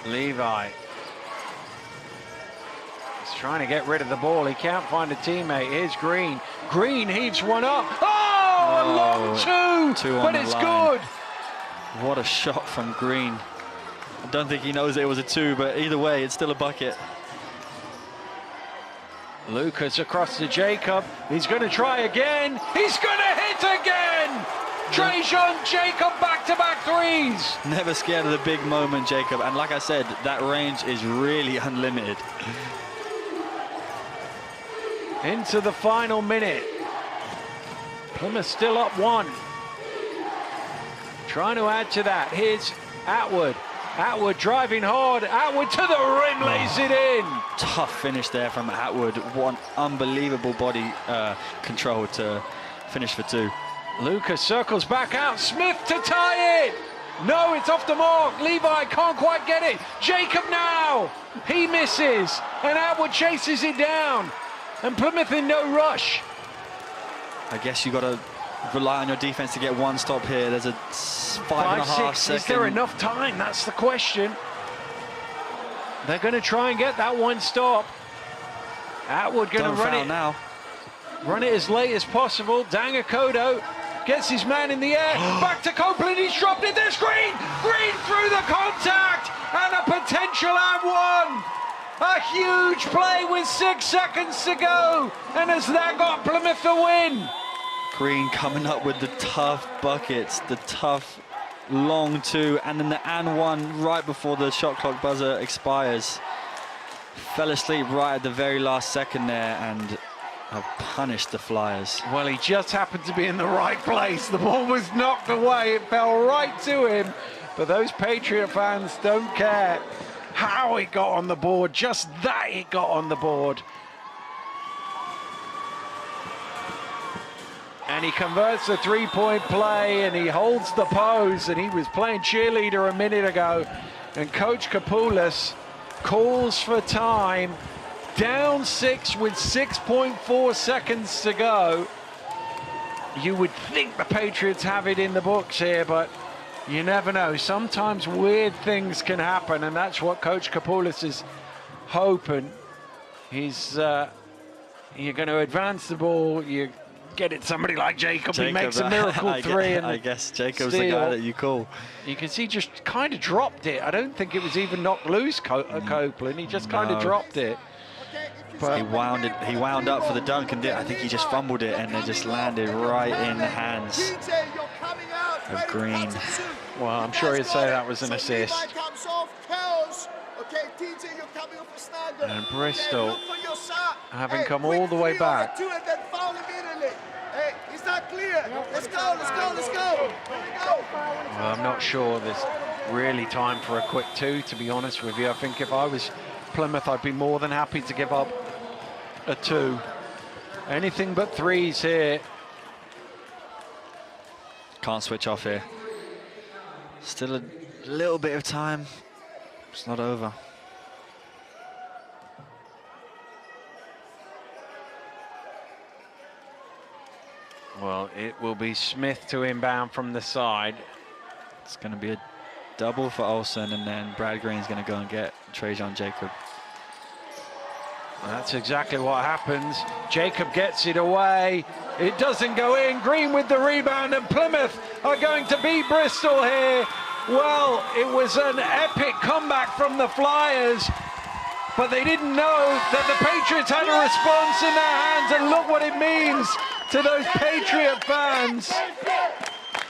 D: Levi. He's trying to get rid of the ball. He can't find a teammate. Here's Green. Green heaves one up. Oh, a long 2,
E: on
D: but
E: the
D: it's
E: line.
D: good.
E: What a shot from Green. I don't think he knows it was a 2, but either way, it's still a bucket.
D: Lucas across to Jacob. He's going to try again. He's going to hit again. Trajan Jacob, back-to-back threes.
E: Never scared of the big moment, Jacob. And like I said, that range is really unlimited.
D: Into the final minute. Plymouth still up 1. Trying to add to that. Here's Atwood. Atwood driving hard. Atwood to the rim, lays it in.
E: Tough finish there from Atwood. One unbelievable body control to finish for 2.
D: Lucas circles back out. Smith to tie it. No, it's off the mark. Levi can't quite get it. Jacob now. He misses. And Atwood chases it down. And Plymouth in no rush.
E: I guess you got to rely on your defense to get one stop here. There's a 5.5 second.
D: Is there enough time? That's the question. They're going to try and get that one stop. Atwood going to run it
E: now.
D: Run it as late as possible. Dangakodo gets his man in the air. Back to Copeland. He's dropped it. There's Green. Green through the contact. And a potential and 1. A huge play with 6 seconds to go. And has that got Plymouth the win?
E: Green coming up with the tough buckets, the tough long 2, and then the and 1 right before the shot clock buzzer expires. Fell asleep right at the very last second there and have punished the Flyers.
D: Well, he just happened to be in the right place. The ball was knocked away. It fell right to him. But those Patriot fans don't care how it got on the board, just that it got on the board. And he converts the 3-point play and he holds the pose, and he was playing cheerleader a minute ago. And Coach Kapoulas calls for time. Down 6 with 6.4 seconds to go. You would think the Patriots have it in the books here, but you never know. Sometimes weird things can happen, and that's what Coach Kapoulas is hoping. He's you're going to advance the ball. You get it somebody like Jacob. He makes a miracle 3.
E: I guess Jacob's the guy that you call.
D: You can see just kind of dropped it. I don't think it was even knocked loose, Copeland. He just kind of dropped it.
E: But he wound up for the dunk, and I think he just fumbled it, and it just landed right in the hands of Green.
D: Well, I'm sure he'd say that was an assist. And Bristol, having come all the way back.
B: It's not clear. Let's go.
D: Well, I'm not sure there's really time for a quick 2, to be honest with you. I think if I was Plymouth, I'd be more than happy to give up a 2. Anything but 3s here.
E: Can't switch off here. Still a little bit of time. It's not over.
D: Well, it will be Smith to inbound from the side.
E: It's going to be a double for Olsen, and then Brad Green's going to go and get Trajan Jacob.
D: And that's exactly what happens. Jacob gets it away. It doesn't go in. Green with the rebound, and Plymouth are going to beat Bristol here. Well, it was an epic comeback from the Flyers, but they didn't know that the Patriots had a response in their hands, and look what it means to those Patriot fans.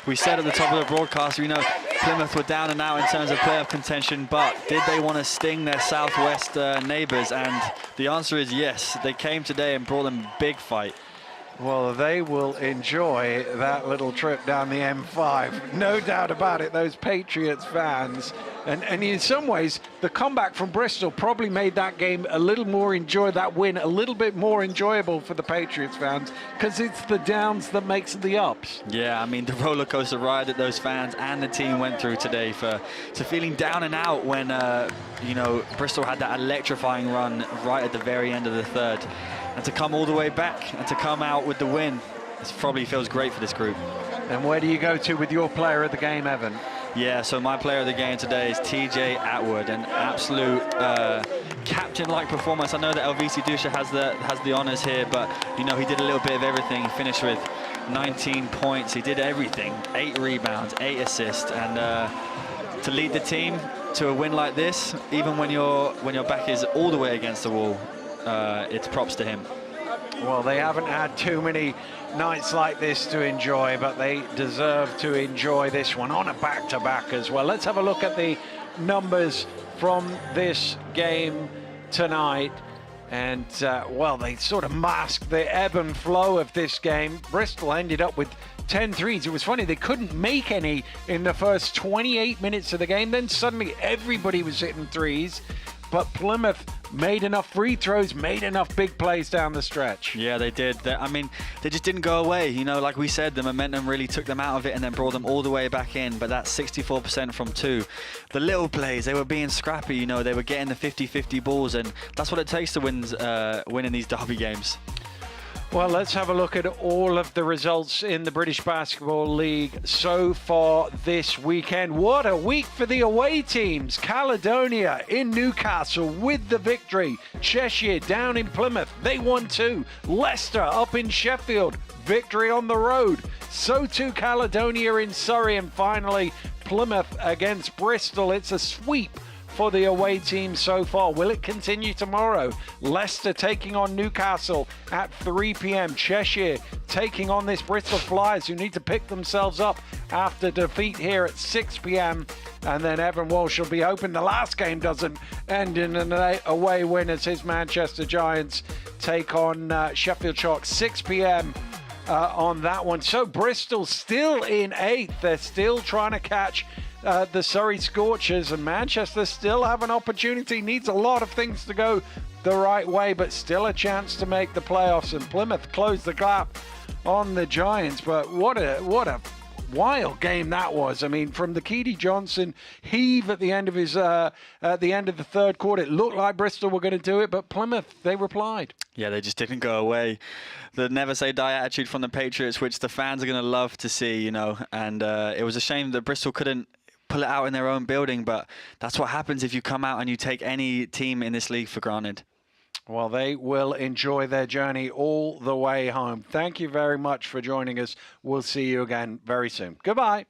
E: We said at the top of the broadcast, you know, Plymouth were down and out in terms of playoff contention, but did they want to sting their Southwest neighbours? And the answer is yes. They came today and brought them a big fight.
D: Well, they will enjoy that little trip down the M5. No doubt about it, those Patriots fans. And in some ways, the comeback from Bristol probably made that game a little more that win a little bit more enjoyable for the Patriots fans, because it's the downs that makes the ups.
E: Yeah, I mean, the roller coaster ride that those fans and the team went through today to feeling down and out when, you know, Bristol had that electrifying run right at the very end of the third. And to come all the way back and to come out with the win, it probably feels great for this group.
D: And where do you go to with your player of the game, Evan?
E: Yeah, so my player of the game today is TJ Atwood, an absolute captain-like performance. I know that Elvisi Dusha has the honours here, but you know, he did a little bit of everything. He finished with 19 points. He did everything. 8 rebounds, 8 assists, and to lead the team to a win like this, even when your back is all the way against the wall, it's props to him.
D: Well, they haven't had too many nights like this to enjoy, but they deserve to enjoy this one on a back-to-back as well. Let's have a look at the numbers from this game tonight. And, well, they sort of mask the ebb and flow of this game. Bristol ended up with 10 threes. It was funny, they couldn't make any in the first 28 minutes of the game. Then suddenly everybody was hitting threes. But Plymouth made enough free throws, made enough big plays down the stretch.
E: Yeah, they did. I mean, they just didn't go away. You know, like we said, the momentum really took them out of it and then brought them all the way back in. But that's 64% from 2. The little plays, they were being scrappy. You know, they were getting the 50-50 balls, and that's what it takes to win in these derby games.
D: Well, let's have a look at all of the results in the British Basketball League so far this weekend. What a week for the away teams. Caledonia in Newcastle with the victory. Cheshire down in Plymouth, they won 2. Leicester up in Sheffield, victory on the road. So too Caledonia in Surrey, and finally Plymouth against Bristol. It's a sweep for the away team so far. Will it continue tomorrow? Leicester taking on Newcastle at 3 p.m. Cheshire taking on this Bristol Flyers, who need to pick themselves up after defeat here at 6 p.m. And then Evan Walsh will be hoping the last game doesn't end in an away win as his Manchester Giants take on Sheffield Sharks, 6 p.m. On that one. So Bristol still in 8th. They're still trying to catch the Surrey Scorchers, and Manchester still have an opportunity. Needs a lot of things to go the right way, but still a chance to make the playoffs. And Plymouth closed the gap on the Giants. But what a wild game that was. I mean, from the Keedy Johnson heave at the end of his at the end of the third quarter, it looked like Bristol were going to do it, but Plymouth, they replied.
E: Yeah, they just didn't go away. The never say die attitude from the Patriots, which the fans are going to love to see, you know. And it was a shame that Bristol couldn't pull it out in their own building, but that's what happens if you come out and you take any team in this league for granted.
D: Well, they will enjoy their journey all the way home. Thank you very much for joining us. We'll see you again very soon. Goodbye.